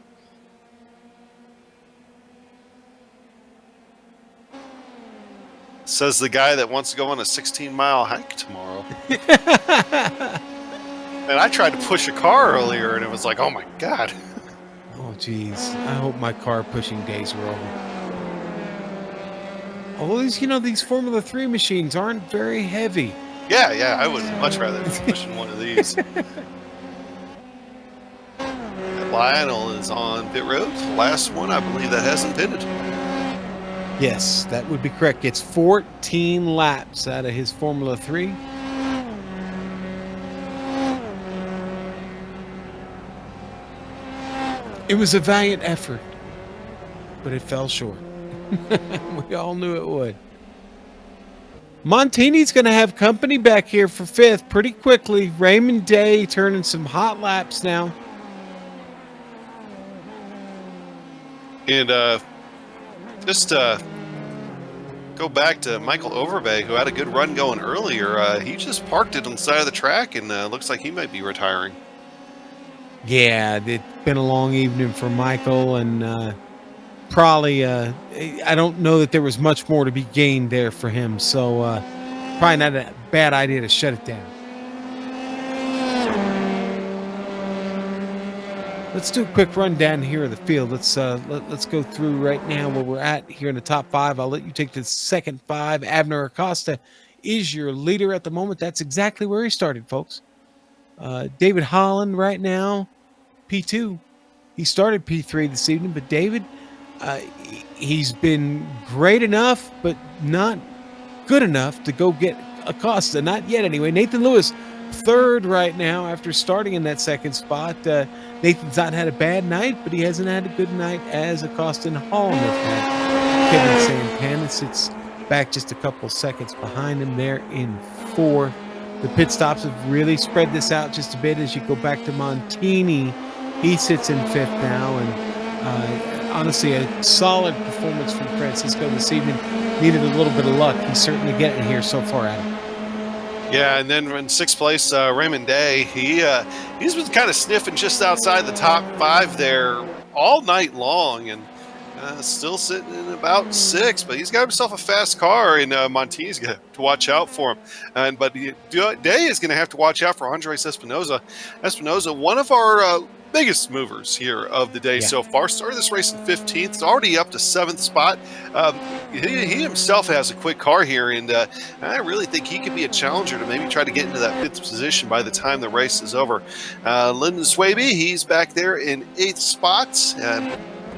Says the guy that wants to go on a 16-mile hike tomorrow. And I tried to push a car earlier, and it was like, oh my God. Oh, geez. I hope my car pushing days are over. Although these Formula 3 machines aren't very heavy. Yeah, I would much rather be pushing one of these. Lionel is on pit road. Last one, I believe, that hasn't pitted. Yes, that would be correct. It's 14 laps out of his Formula 3. It was a valiant effort, but it fell short. We all knew it would. Montini's going to have company back here for 5th pretty quickly. Raymond Day turning some hot laps now. And just go back to Michael Overbay, who had a good run going earlier. He just parked it on the side of the track, and looks like he might be retiring. Yeah, it's been a long evening for Michael, and probably, I don't know that there was much more to be gained there for him, so probably not a bad idea to shut it down. Let's do a quick rundown here of the field. Let's go through right now where we're at here in the top 5. I'll let you take the second 5. Abner Acosta is your leader at the moment. That's exactly where he started, folks. David Holland right now, P2. He started P3 this evening, but David, he's been great enough, but not good enough to go get Acosta. Not yet, anyway. Nathan Lewis, 3rd right now after starting in that 2nd spot. Nathan's not had a bad night, but he hasn't had a good night as Acosta and Holland have had. Kevin Santana sits back just a couple seconds behind him there in 4th. The pit stops have really spread this out just a bit as you go back to Montini. He sits in 5th now, and honestly, a solid performance from Francisco this evening. Needed a little bit of luck. He's certainly getting here so far, Adam. Yeah, and then in 6th place, Raymond Day, he's been kind of sniffing just outside the top 5 there all night long, and still sitting in about 6th, but he's got himself a fast car, and Montini's got to watch out for him. But Day is going to have to watch out for Andres Espinoza. Espinoza, one of our biggest movers here of the day so far. Started this race in 15th. It's already up to 7th spot. He himself has a quick car here, and I really think he could be a challenger to maybe try to get into that 5th position by the time the race is over. Lyndon Swaby, he's back there in 8th spot.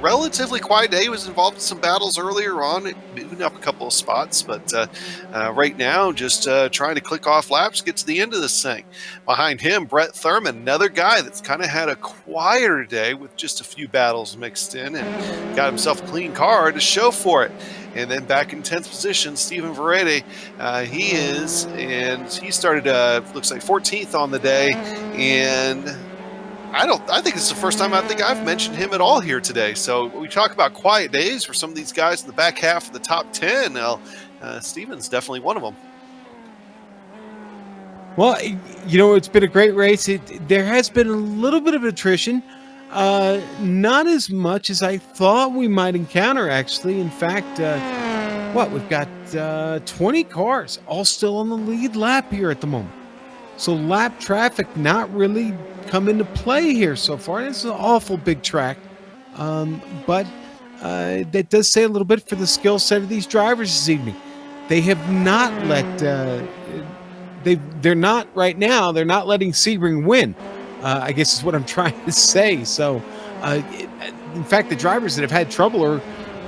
relatively quiet day. He was involved in some battles earlier on, moving up a couple of spots, but right now just trying to click off laps, get to the end of this thing. Behind him, Brett Thurman, another guy that's kind of had a quieter day with just a few battles mixed in and got himself a clean car to show for it. And then back in 10th position, Steven Verede, he started, looks like 14th on the day. And I think it's the first time I think I've mentioned him at all here today. So we talk about quiet days for some of these guys in the back half of the top 10. Now, Steven's definitely one of them. Well, it's been a great race. There has been a little bit of attrition. Not as much as I thought we might encounter, actually. In fact, we've got 20 cars all still on the lead lap here at the moment. So lap traffic not really come into play here so far. It's an awful big track. But that does say a little bit for the skill set of these drivers this evening. They have not they're not right now, they're not letting Sebring win. I guess is what I'm trying to say. So, in fact, the drivers that have had trouble are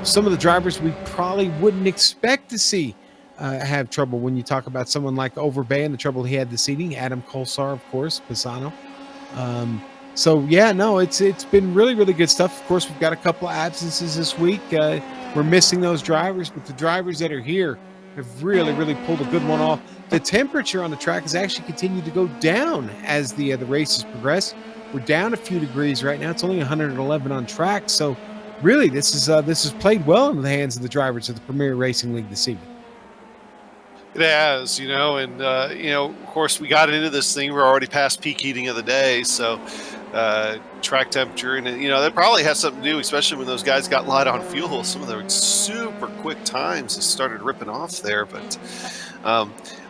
some of the drivers we probably wouldn't expect to see have trouble when you talk about someone like Overbay and the trouble he had this evening. Adam Colsar, of course, Pisano. It's been really, really good stuff. Of course, we've got a couple of absences this week. We're missing those drivers, but the drivers that are here have really, really pulled a good one off. The temperature on the track has actually continued to go down as the races progress. We're down a few degrees right now. It's only 111 on track. So really, this is played well in the hands of the drivers of the Premier Racing League this evening. It has, of course, we got into this thing. We're already past peak heating of the day. So track temperature, and that probably has something to do, especially when those guys got light on fuel. Some of their super quick times just started ripping off there. But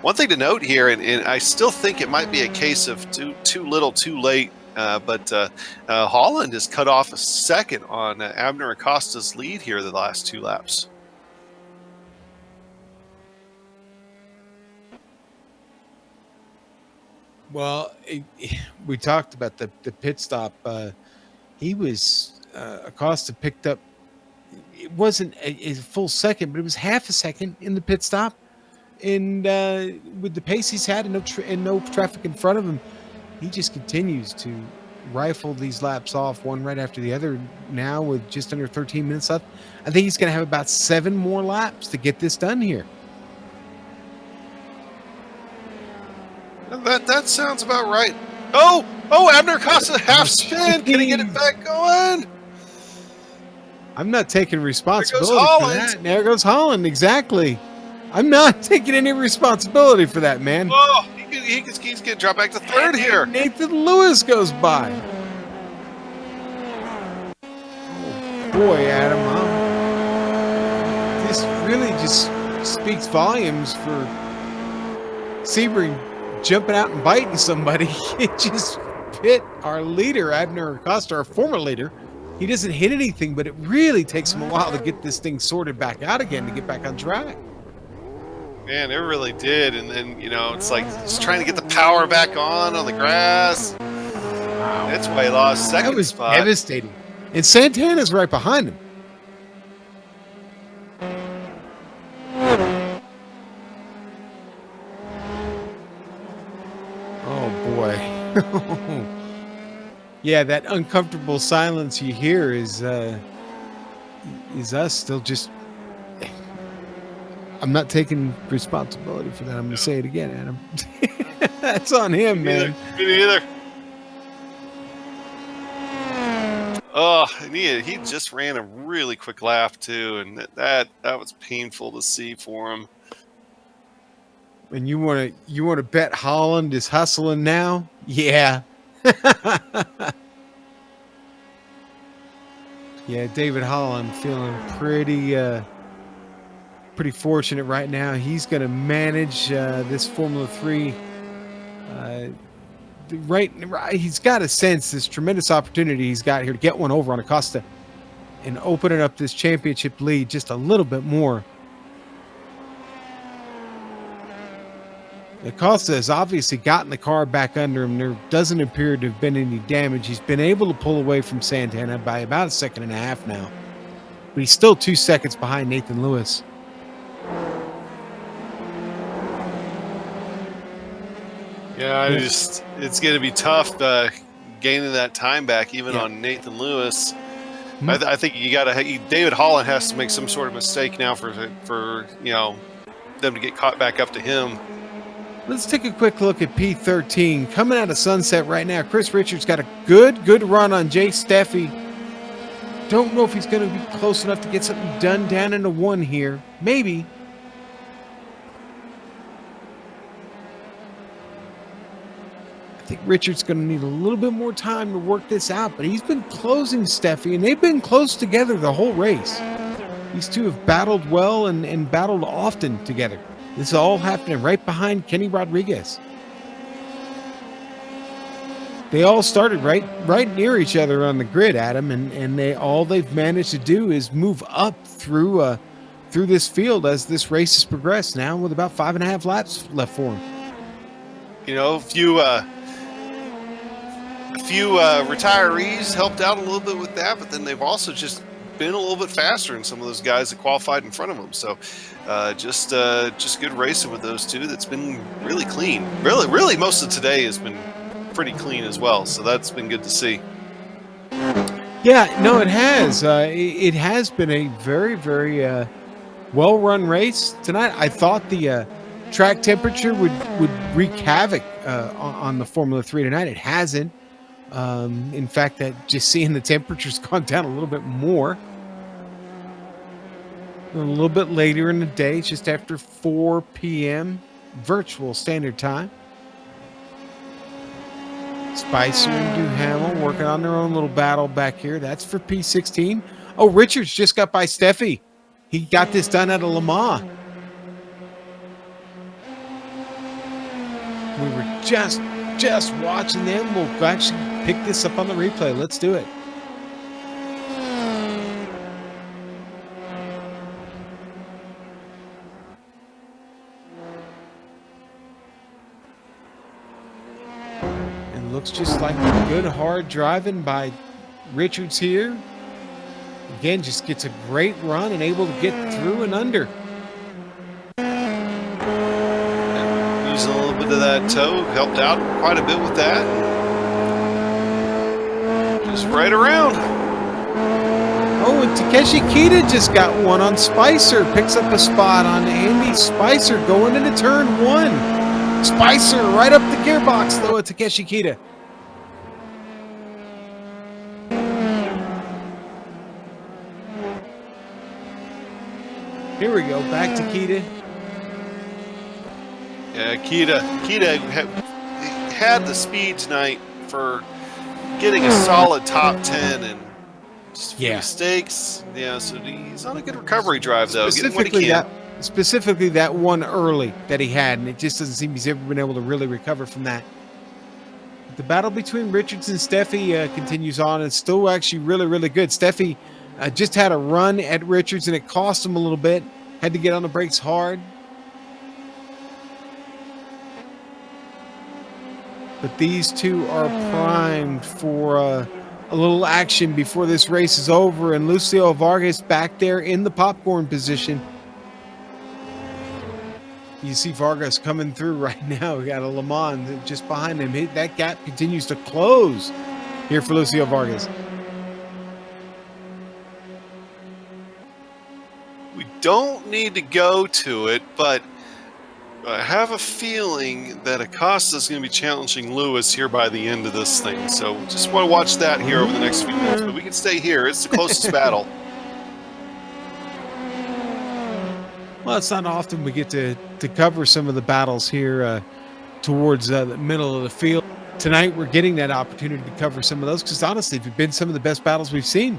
one thing to note here, and I still think it might be a case of too little, too late. But Holland has cut off a second on Abner Acosta's lead here the last 2 laps. Well, we talked about the pit stop. Acosta picked up. It wasn't a full second, but it was half a second in the pit stop. And with the pace he's had and no traffic in front of him, he just continues to rifle these laps off one right after the other. Now with just under 13 minutes left, I think he's going to have about 7 more laps to get this done here. That sounds about right. Oh, Abner Acosta half spin. Can he get it back going? I'm not taking responsibility for that. There goes Holland. Exactly. I'm not taking any responsibility for that, man. Oh, he's going to drop back to 3rd here. Nathan Lewis goes by. Oh, boy, Adam. This really just speaks volumes for Sebring jumping out and biting somebody. It just hit our leader, Abner Acosta, our former leader. He doesn't hit anything, but it really takes him a while to get this thing sorted back out again, to get back on track. Man, it really did. And then, it's like just trying to get the power back on the grass. Wow. That's why he lost second spot. That was devastating. And Santana's right behind him. Yeah, that uncomfortable silence you hear is us still just. I'm not taking responsibility for that. I'm going to say it again, Adam. That's on him, man. Me neither. Oh, and he just ran a really quick lap too, and that was painful to see for him. And you want to bet Holland is hustling now? Yeah. Yeah, David Holland feeling pretty fortunate right now. He's going to manage this Formula 3. He's got to sense this tremendous opportunity he's got here to get one over on Acosta and opening up this championship lead just a little bit more. Acosta has obviously gotten the car back under him. There doesn't appear to have been any damage. He's been able to pull away from Santana by about a second and a half now. But he's still 2 seconds behind Nathan Lewis. Yeah, it's going to be tough gaining that time back, even on Nathan Lewis. I think you got to. David Holland has to make some sort of mistake now for them to get caught back up to him. Let's take a quick look at P13 coming out of Sunset right now. Chris Richards got a good run on Jay Steffi. Don't know if he's going to be close enough to get something done down into 1 here. Maybe. I think Richards going to need a little bit more time to work this out, but he's been closing Steffi, and they've been close together the whole race. These two have battled well and battled often together. This is all happening right behind Kenny Rodriguez. They all started right near each other on the grid, Adam, and they've managed to do is move up through this field as this race has progressed. Now with about 5.5 laps left for them. You know, a few retirees helped out a little bit with that, but then they've also just been a little bit faster than some of those guys that qualified in front of them. So just good racing with those two. That's been really clean. Really, most of today has been pretty clean as well. So that's been good to see. Yeah, no, it has. It has been a very, very well-run race tonight. I thought the track temperature would wreak havoc on the Formula 3 tonight. It hasn't. In fact, that just seeing the temperature's gone down a little bit more. A little bit later in the day, it's just after 4 p.m. virtual standard time. Spicer and Duhamel working on their own little battle back here. That's for P16. Oh, Richards just got by Steffi. He got this done at a Le Mans. We were just watching them. We'll actually pick this up on the replay. Let's do it. And looks just like good hard driving by Richards here. Again, just gets a great run and able to get through and under. Using a little bit of that toe, helped out quite a bit with that. Just right around. Oh, and Takeshi Kita just got one on Spicer. Picks up a spot on Andy Spicer going into turn 1. Spicer right up the gearbox, though, at Takeshi Kita. Here we go, back to Kita. Yeah, Kita had the speed tonight for getting a solid top 10 and just a few mistakes. Yeah, so he's on a good recovery drive, though. Specifically that one early that he had, and it just doesn't seem he's ever been able to really recover from that. The battle between Richards and Steffi continues on. It's still actually really, really good. Steffi just had a run at Richards, and it cost him a little bit. Had to get on the brakes hard. But these two are primed for a little action before this race is over. And Lucio Vargas back there in the popcorn position. You see Vargas coming through right now. We got a Le Mans just behind him. That gap continues to close here for Lucio Vargas. We don't need to go to it, but I have a feeling that Acosta is going to be challenging Lewis here by the end of this thing. So just want to watch that here over the next few minutes. But we can stay here. It's the closest battle. Well, it's not often we get to cover some of the battles here towards the middle of the field. Tonight, we're getting that opportunity to cover some of those because, honestly, they've been some of the best battles we've seen.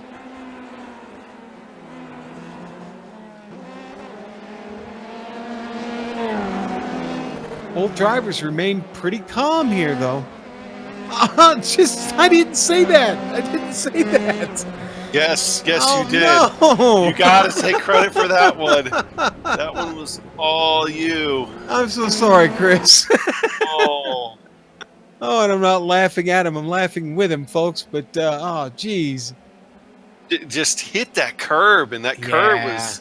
Both drivers remain pretty calm here, though. I didn't say that. I didn't say that. Yes, Oh, you did. no! You got to take credit for that one. That one was all you. I'm so sorry, Chris. Oh. Oh, and I'm not laughing at him. I'm laughing with him, folks. But, oh, geez. Just hit that curb, and that curb Yeah. was...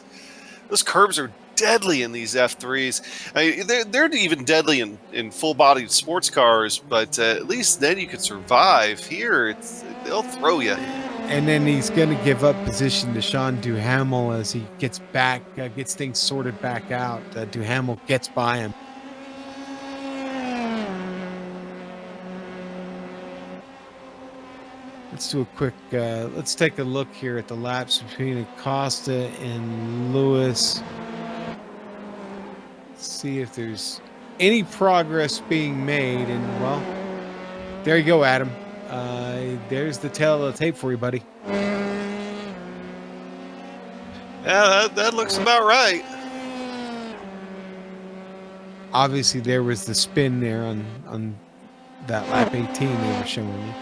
Those curbs are deadly in these F3s. I mean, they're even deadly in full-bodied sports cars, but at least then you could survive. Here, they'll throw you. And then he's going to give up position to Sean Duhamel as he gets back, gets things sorted back out. Duhamel gets by him. Let's do a quick, let's take a look here at the laps between Acosta and Lewis. See if there's any progress being made. And, well, there you go, Adam. There's the tail of the tape for you, buddy. Yeah, that looks about right. Obviously, there was the spin there on that lap 18 they were showing you.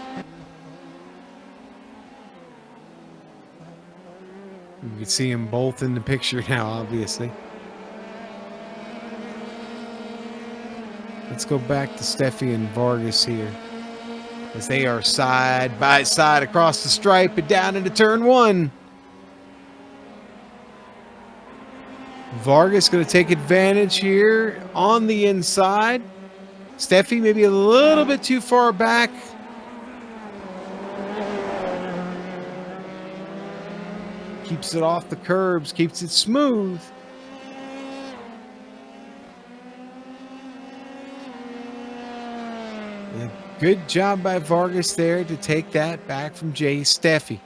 You can see them both in the picture now, obviously. Let's go back to Steffi and Vargas here, as they are side by side across the stripe and down into turn one. Vargas going to take advantage here on the inside. Steffi maybe a little bit too far back. Keeps it off the curbs, keeps it smooth. A good job by Vargas there to take that back from Jay Steffi.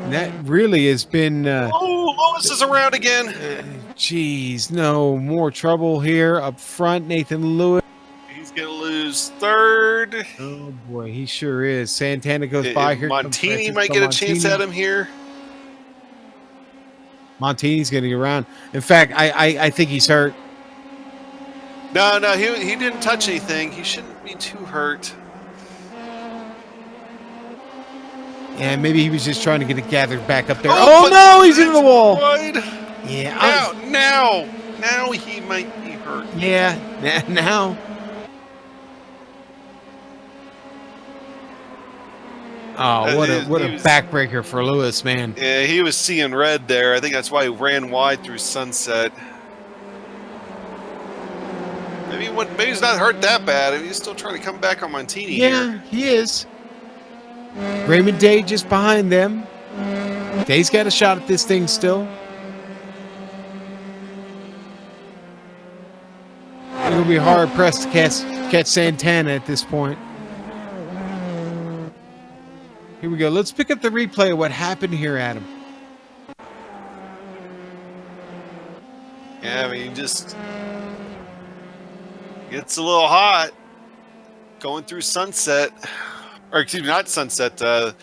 And that really has been... Lewis is around again. Geez, no more trouble here up front. Nathan Lewis. He's going to lose third. Oh, boy, he sure is. Santana goes by here. Montini might get a chance at him here. Montini's going to get around. In fact, I think he's hurt. No, he didn't touch anything. He shouldn't be too hurt. Yeah, maybe he was just trying to get it gathered back up there. Oh no, he's into the wall. Wide. Yeah. Now he might be hurt. Yeah, now. Oh, what a backbreaker for Lewis, man. Yeah, he was seeing red there. I think that's why he ran wide through sunset. Maybe he's not hurt that bad. I mean, he's still trying to come back on Montini here. Yeah, he is. Raymond Day just behind them. Day's got a shot at this thing still. It'll be hard pressed to catch Santana at this point. Here we go. Let's pick up the replay of what happened here, Adam. Yeah, I mean, just gets a little hot going through sunset. Or excuse me, not sunset. At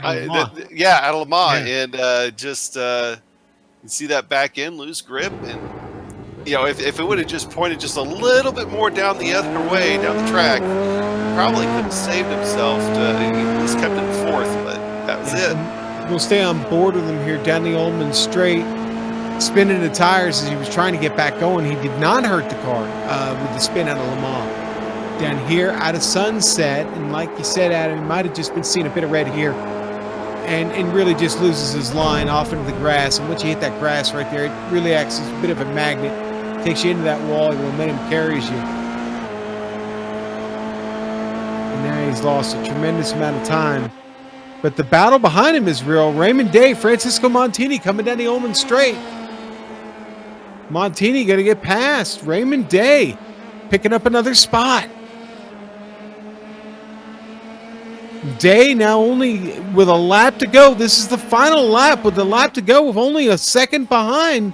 Le Mans. At Le Mans. Yeah. And you see that back end lose grip. And, if it would have just pointed just a little bit more down the other way, down the track, probably could have saved himself to at least kept it fourth. But that was it. We'll stay on board with him here down the Oldman Straight. Spinning the tires as he was trying to get back going. He did not hurt the car with the spin out of Le Mans. Down here out of sunset, and like you said, Adam, he might have just been seeing a bit of red here, and really just loses his line off into the grass. And once you hit that grass right there, it really acts as a bit of a magnet, takes you into that wall, your momentum carries you. And now he's lost a tremendous amount of time. But the battle behind him is real. Raymond Day, Francisco Montini coming down the Oldman Straight. Montini going to get past Raymond Day, picking up another spot. Day now only with a lap to go. This is the final lap with the lap to go, with only a second behind,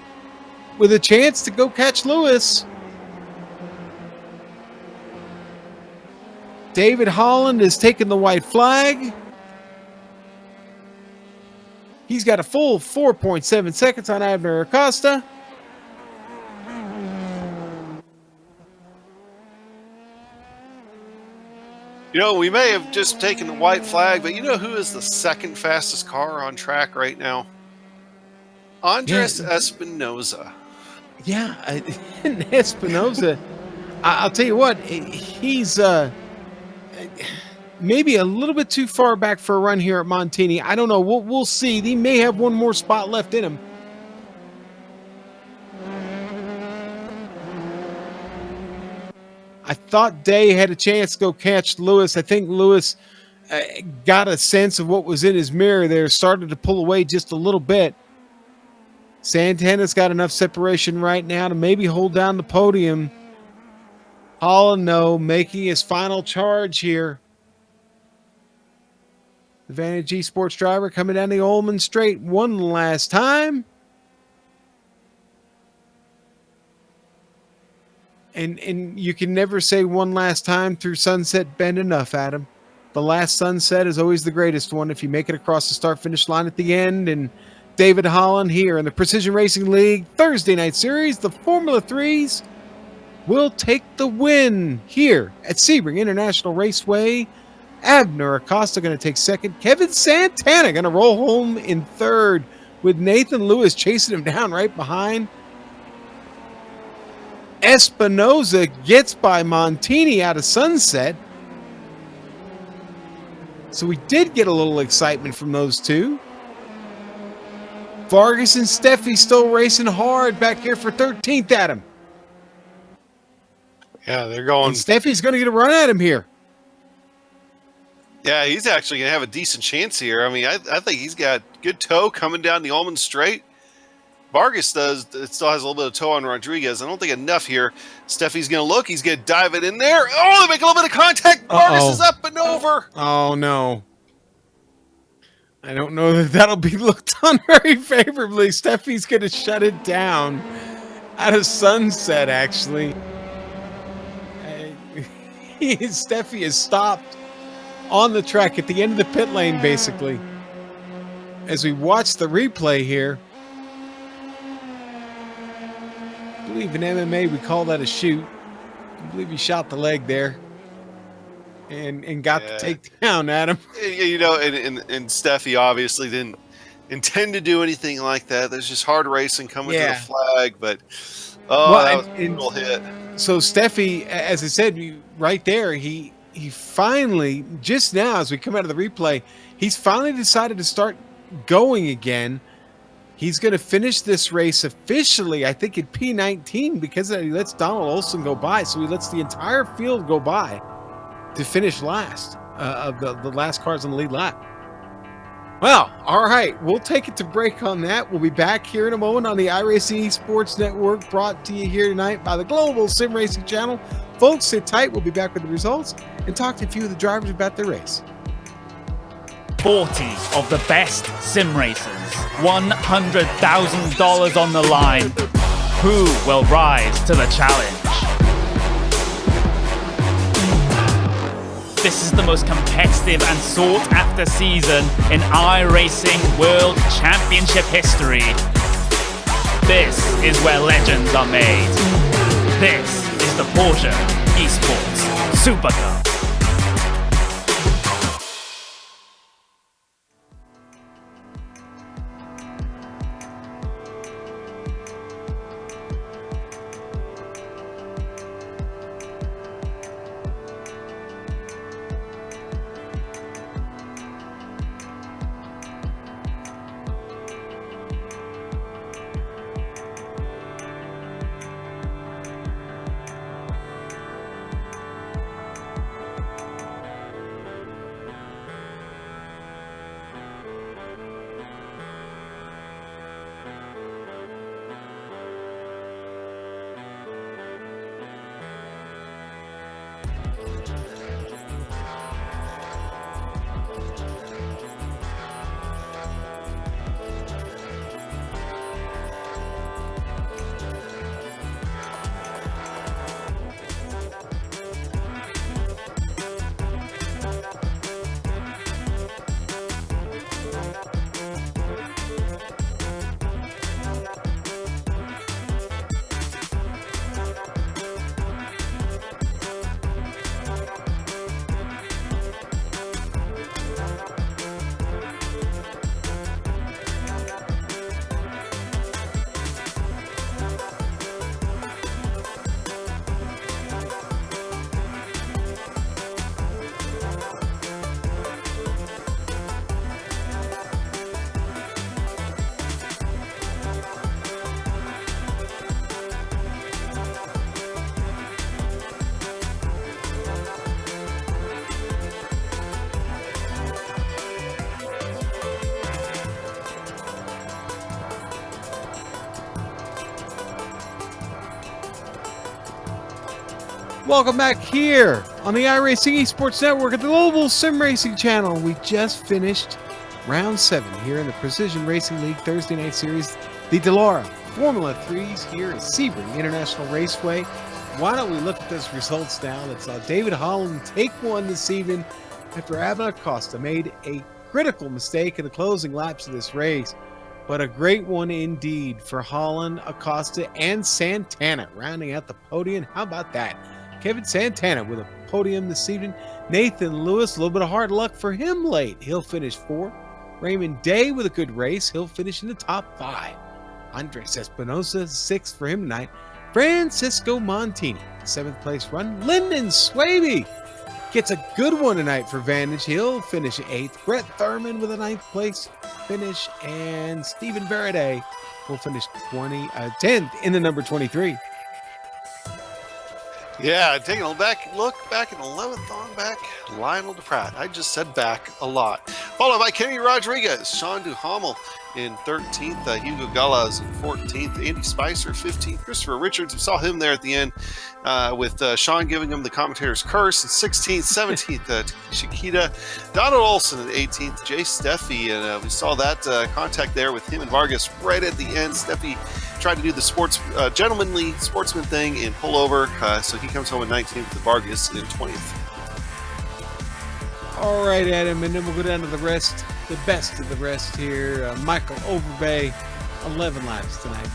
with a chance to go catch Lewis. David Holland is taking the white flag. He's got a full 4.7 seconds on Abner Acosta. You know, we may have just taken the white flag, but you know who is the second fastest car on track right now? Andres Espinoza. Yeah, and Espinoza. I'll tell you what, he's maybe a little bit too far back for a run here at Montini. I don't know. We'll see. He may have one more spot left in him. I thought Day had a chance to go catch Lewis. I think Lewis got a sense of what was in his mirror there, started to pull away just a little bit. Santana's got enough separation right now to maybe hold down the podium. Holland, no, making his final charge here. The Vantage Esports driver coming down the Ullman Straight one last time. And you can never say one last time through Sunset Bend enough, Adam. The last sunset is always the greatest one if you make it across the start-finish line at the end. And David Holland here in the Precision Racing League Thursday Night Series, the Formula 3s will take the win here at Sebring International Raceway. Abner Acosta going to take second. Kevin Santana going to roll home in third with Nathan Lewis chasing him down right behind. Espinoza gets by Montini out of Sunset. So we did get a little excitement from those two. Vargas and Steffi still racing hard back here for 13th, Adam. Yeah, they're going. And Steffi's going to get a run at him here. Yeah, he's actually going to have a decent chance here. I mean, I think he's got good toe coming down the Ullman Straight. Vargas does. It still has a little bit of toe on Rodriguez. I don't think enough here. Steffi's going to look. He's going to dive it in there. Oh, they make a little bit of contact. Vargas is up and over. Oh, no. I don't know that that'll be looked on very favorably. Steffi's going to shut it down out of Sunset, actually. Steffi is stopped on the track at the end of the pit lane, basically. As we watch the replay here, I believe in MMA we call that a shoot. I believe he shot the leg there and got the takedown at him. You know, and Steffi obviously didn't intend to do anything like that. There's just hard racing coming to the flag, but that was a brutal hit. So Steffi, as I said, right there, he finally, just now as we come out of the replay, he's finally decided to start going again. He's going to finish this race officially, I think, at P19 because he lets Donald Olson go by. So he lets the entire field go by to finish last of the last cars on the lead lap. Well, all right. We'll take it to break on that. We'll be back here in a moment on the iRacing Esports Network, brought to you here tonight by the Global Sim Racing Channel. Folks, sit tight. We'll be back with the results and talk to a few of the drivers about their race. 40 of the best sim racers, $100,000 on the line. Who will rise to the challenge? This is the most competitive and sought-after season in iRacing World Championship history. This is where legends are made. This is the Porsche Esports Super Cup. Welcome back here on the iRacing Esports Network at the Global Sim Racing Channel. We just finished round 7 here in the Precision Racing League Thursday Night Series. The Delara Formula 3s here at Sebring International Raceway. Why don't we look at those results now? Let's David Holland take one this evening after Abner Costa made a critical mistake in the closing laps of this race. But a great one indeed for Holland, Acosta, and Santana rounding out the podium. How about that? Kevin Santana with a podium this evening. Nathan Lewis, a little bit of hard luck for him late. He'll finish 4th. Raymond Day with a good race. He'll finish in the top 5. Andres Espinosa, 6th for him tonight. Francisco Montini, 7th place run. Lyndon Swaby gets a good one tonight for Vantage. He'll finish 8th. Brett Thurman with a 9th place finish. And Stephen Veraday will finish 10th in the number 23. Yeah, taking a look back in 11th on back, Lionel DePratt. I just said back a lot. Followed by Kenny Rodriguez, Sean Duhamel in 13th, Hugo Galaz in 14th, Andy Spicer 15th, Christopher Richards. We saw him there at the end with Sean giving him the commentator's curse in 16th, 17th, Chiquita, Donald Olson in 18th, Jay Steffi, and we saw that contact there with him and Vargas right at the end. Steffi tried to do the gentlemanly sportsman thing and pull over, so he comes home in 19th with Vargas in 20th. All right, Adam, and then we'll go down to the rest, the best of the rest here. Michael Overbay, 11 laps tonight,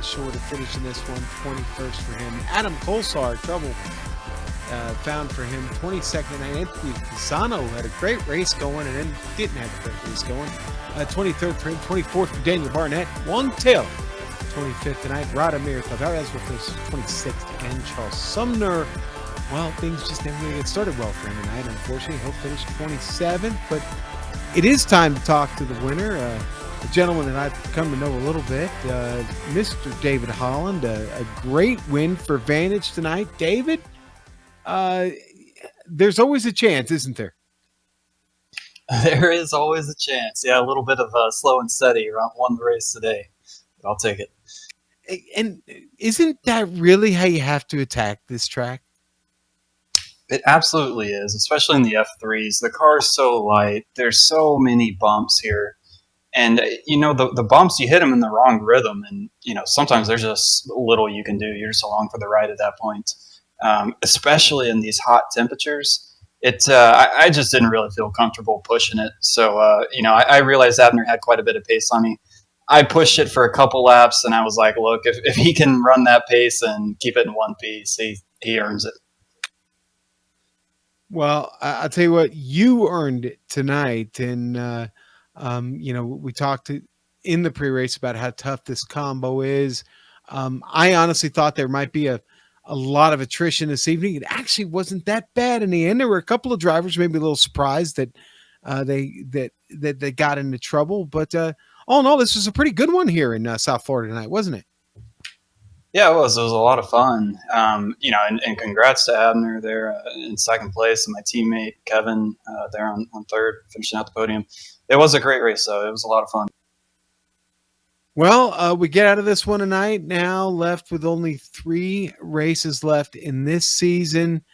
short of finishing this one, 21st for him. Adam Colsar, trouble found for him, 22nd tonight. Anthony Pisano had a great race going and then didn't have a great race going. 23rd for him, 24th for Daniel Barnett. Long tail, 25th tonight. Radomir Tavares will finish 26th, and Charles Sumner, well, things just never really get started well for him tonight. Unfortunately, he'll finish 27th, but it is time to talk to the winner, a gentleman that I've come to know a little bit, Mr. David Holland. A great win for Vantage tonight. David, there's always a chance, isn't there? There is always a chance. Yeah, a little bit of slow and steady. Won the race today. But I'll take it. And isn't that really how you have to attack this track? It absolutely is, especially in the F3s. The car is so light. There's so many bumps here. And, the bumps, you hit them in the wrong rhythm. And, sometimes there's just little you can do. You're just along for the ride at that point. Especially in these hot temperatures. I just didn't really feel comfortable pushing it. So, I realized Abner had quite a bit of pace on me. I pushed it for a couple laps, and I was like, look, if he can run that pace and keep it in one piece, he earns it. Well, I'll tell you what, you earned it tonight. And, we talked in the pre-race about how tough this combo is. I honestly thought there might be a lot of attrition this evening. It actually wasn't that bad in the end. There were a couple of drivers maybe a little surprised that they got into trouble. But all in all, this was a pretty good one here in South Florida tonight, wasn't it? Yeah, it was. It was a lot of fun. And congrats to Abner there in second place, and my teammate Kevin there on third, finishing out the podium. It was a great race, though. It was a lot of fun. Well, we get out of this one tonight now, left with only 3 races left in this season.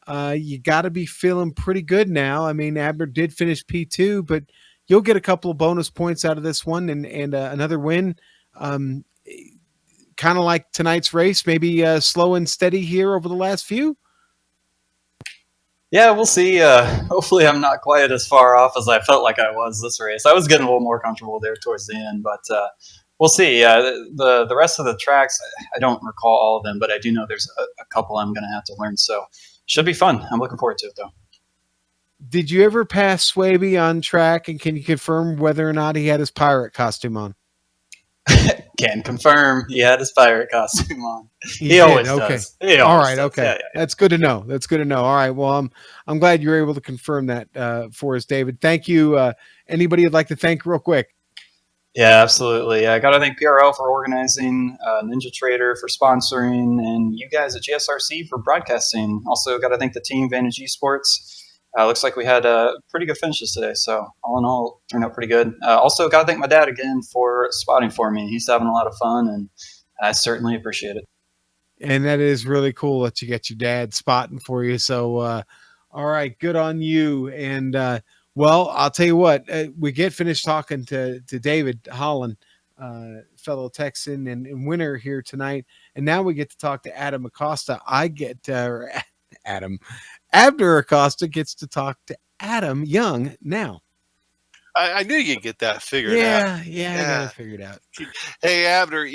You got to be feeling pretty good now. I mean, Abner did finish P2, but you'll get a couple of bonus points out of this one and another win. Kind of like tonight's race, maybe slow and steady here over the last few. Yeah, we'll see. Hopefully I'm not quite as far off as I felt like I was this race. I was getting a little more comfortable there towards the end, but we'll see. The rest of the tracks, I don't recall all of them, but I do know there's a couple I'm going to have to learn, so should be fun. I'm looking forward to it, though. Did you ever pass Swaby on track, and can you confirm whether or not he had his pirate costume on? Can confirm he had his pirate costume on. He did, always okay. does. He always all right, does. okay. Yeah. That's good to know. That's good to know. All right, well, I'm glad you were able to confirm that for us, David. Thank you. Anybody you'd like to thank real quick? Yeah, absolutely. I got to thank PRL for organizing, Ninja Trader for sponsoring, and you guys at GSRC for broadcasting. Also, got to thank the team, Vantage Esports. Looks like we had pretty good finishes today, so all in all, turned out pretty good. Also, got to thank my dad again for spotting for me. He's having a lot of fun, and I certainly appreciate it. And that is really cool that you get your dad spotting for you. So, all right, good on you. And well, I'll tell you what, we get finished talking to David Holland, fellow Texan and winner here tonight, and now we get to talk to Adam Acosta. Adam Abner Acosta gets to talk to Adam Young now. I knew you'd get that figured out. Yeah, I got it figured out. Hey, Abner,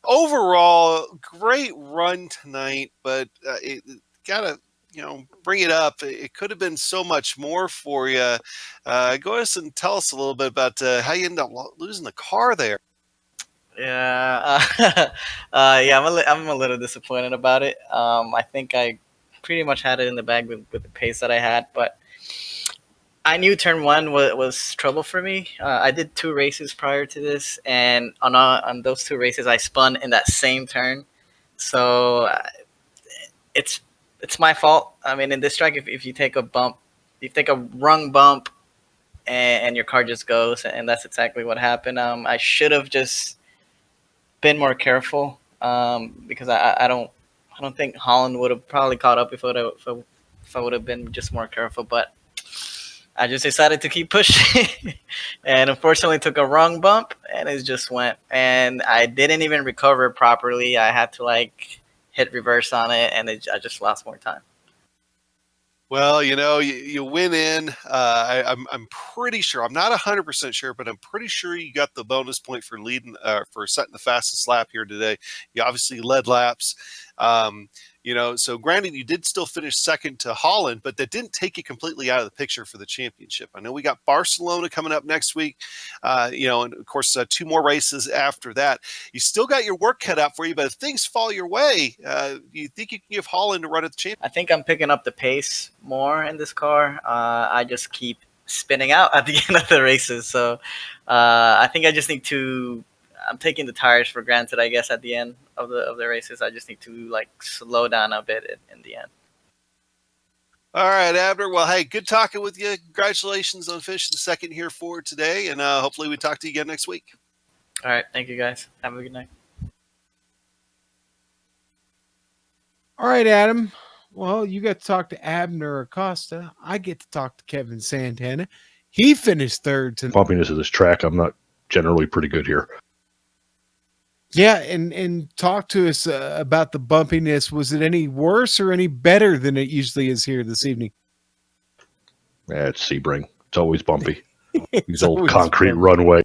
overall, great run tonight, but it got to, bring it up. It could have been so much more for you. Go ahead and tell us a little bit about how you ended up losing the car there. Yeah, yeah, I'm a little disappointed about it. I think I pretty much had it in the bag with the pace that I had, but I knew turn one was trouble for me. I did 2 races prior to this, and on those 2 races, I spun in that same turn. So it's my fault. I mean, in this track, if you take a bump, you take a wrong bump, and your car just goes, and that's exactly what happened. I should have just been more careful, because I don't think Holland would have probably caught up if I would have been just more careful, but I just decided to keep pushing, and unfortunately took a wrong bump, and it just went. And I didn't even recover properly. I had to hit reverse on it, and I just lost more time. Well, you win in. I'm pretty sure. I'm not 100% sure, but I'm pretty sure you got the bonus point for leading, for setting the fastest lap here today. You obviously led laps. So granted, you did still finish second to Holland, but that didn't take you completely out of the picture for the championship. I know we got Barcelona coming up next week, and of course, 2 more races after that. You still got your work cut out for you, but if things fall your way, you think you can give Holland a run at the championship? I think I'm picking up the pace more in this car. I just keep spinning out at the end of the races. So I think I just need to. I'm taking the tires for granted, I guess, at the end of the races. I just need to slow down a bit in the end. All right, Abner. Well, hey, good talking with you. Congratulations on finishing second here for today, and hopefully we talk to you again next week. All right, thank you guys. Have a good night. All right, Adam. Well, you got to talk to Abner Acosta. I get to talk to Kevin Santana. He finished third tonight. Bumpiness of this track, I'm not generally pretty good here. Yeah, and talk to us about the bumpiness. Was it any worse or any better than it usually is here this evening? Yeah, it's Sebring. It's always bumpy. These old always concrete bumpy. runway.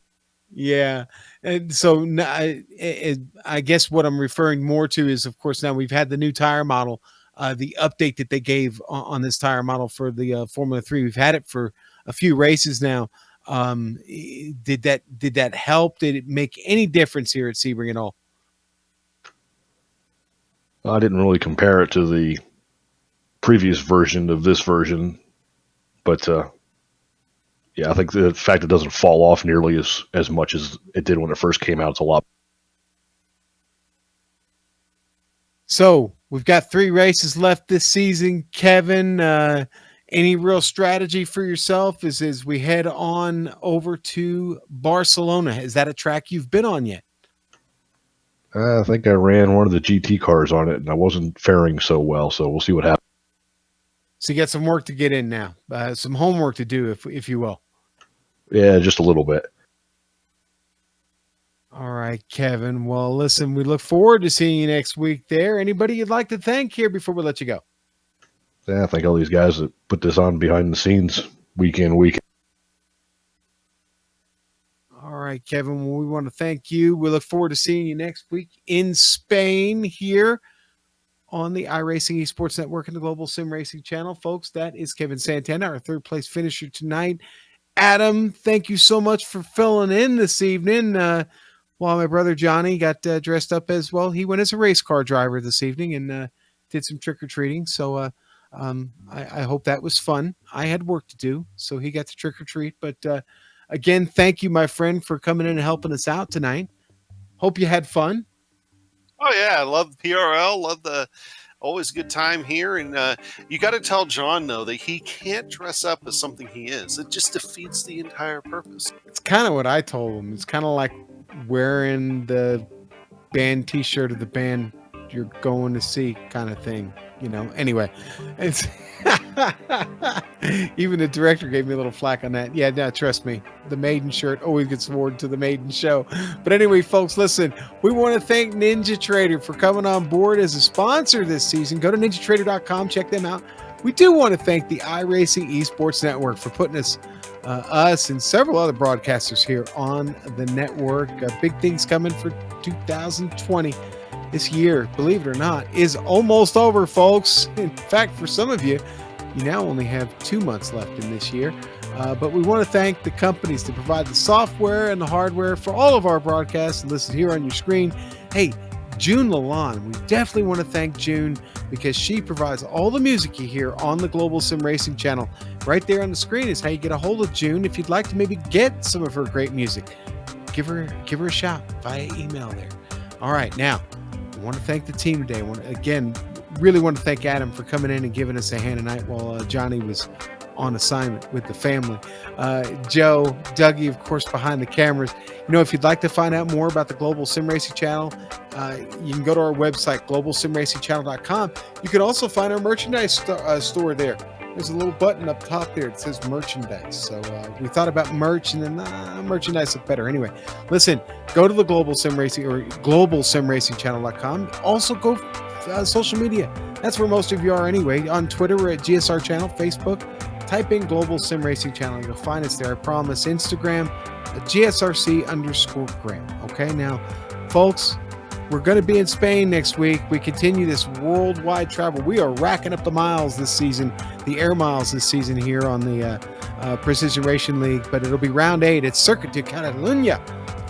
Yeah. And so I guess what I'm referring more to is, of course, now we've had the new tire model, the update that they gave on this tire model for the Formula 3. We've had it for a few races now. Did that help? Did it make any difference here at Sebring at all? I didn't really compare it to the previous version of this version, but yeah, I think the fact it doesn't fall off nearly as much as it did when it first came out, it's a lot. So we've got 3 races left this season, Kevin. Any real strategy for yourself as we head on over to Barcelona? Is that a track you've been on yet? I think I ran one of the GT cars on it, and I wasn't faring so well, so we'll see what happens. So you got some work to get in now, some homework to do, if you will. Yeah, just a little bit. All right, Kevin. Well, listen, we look forward to seeing you next week there. Anybody you'd like to thank here before we let you go? Yeah, I think all these guys that put this on behind the scenes week in, week out. All right, Kevin. Well, we want to thank you. We look forward to seeing you next week in Spain here on the iRacing Esports Network and the Global Sim Racing Channel. Folks, that is Kevin Santana, our 3rd place finisher tonight. Adam, thank you so much for filling in this evening. While my brother Johnny got dressed up as well. He went as a race car driver this evening and did some trick-or-treating. So I hope that was fun. I had work to do, so he got to trick-or-treat. But again, thank you, my friend, for coming in and helping us out tonight. Hope you had fun. Oh, yeah. I love the PRL. Love the always a good time here. And you got to tell John, though, that he can't dress up as something he is. It just defeats the entire purpose. It's kind of what I told him. It's kind of like wearing the band T-shirt of the band you're going to see kind of thing, you know. Anyway, it's even the director gave me a little flack on that. Yeah, no, trust me, the Maiden shirt always gets worn to the Maiden show. But anyway, folks, listen, we want to thank Ninja Trader for coming on board as a sponsor this season. Go to ninjatrader.com, check them out. We do want to thank the iRacing Esports Network for putting us and several other broadcasters here on the network. Big things coming for 2020. This year, believe it or not, is almost over, folks. In fact, for some of you, you now only have 2 months left in this year. But we want to thank the companies that provide the software and the hardware for all of our broadcasts listed here on your screen. Hey, June Lalonde, we definitely want to thank June because she provides all the music you hear on the Global Sim Racing channel. Right there on the screen is how you get a hold of June. If you'd like to maybe get some of her great music, give her a shout via email there. All right, now, I want to thank the team today. Really want to thank Adam for coming in and giving us a hand tonight while Johnny was on assignment with the family. Joe, Dougie, of course, behind the cameras. You know, if you'd like to find out more about the Global Sim Racing channel, you can go to our website, globalsimracingchannel.com. You can also find our merchandise store there. There's a little button up top there that says merchandise. So we thought about merch, and then merchandise looked better. Anyway, listen, go to the Global Sim Racing or globalsimracingchannel.com. Also go social media. That's where most of you are anyway. On Twitter, we're at GSR Channel. Facebook, type in Global Sim Racing Channel. You'll find us there. I promise. Instagram, GSRC_Graham. Okay, now, folks, we're going to be in Spain next week. We continue this worldwide travel. We are racking up the miles this season, the air miles this season here on the Precision Racing League, but it'll be round 8 at Circuit de Catalunya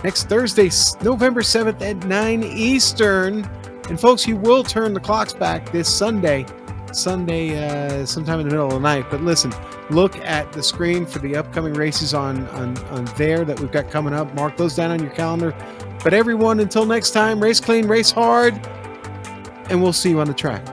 next Thursday, November 7th at 9 Eastern. And folks, you will turn the clocks back this Sunday sometime in the middle of the night. But listen, look at the screen for the upcoming races on there that we've got coming up. Mark those down on your calendar. But everyone, until next time, race clean, race hard, and we'll see you on the track.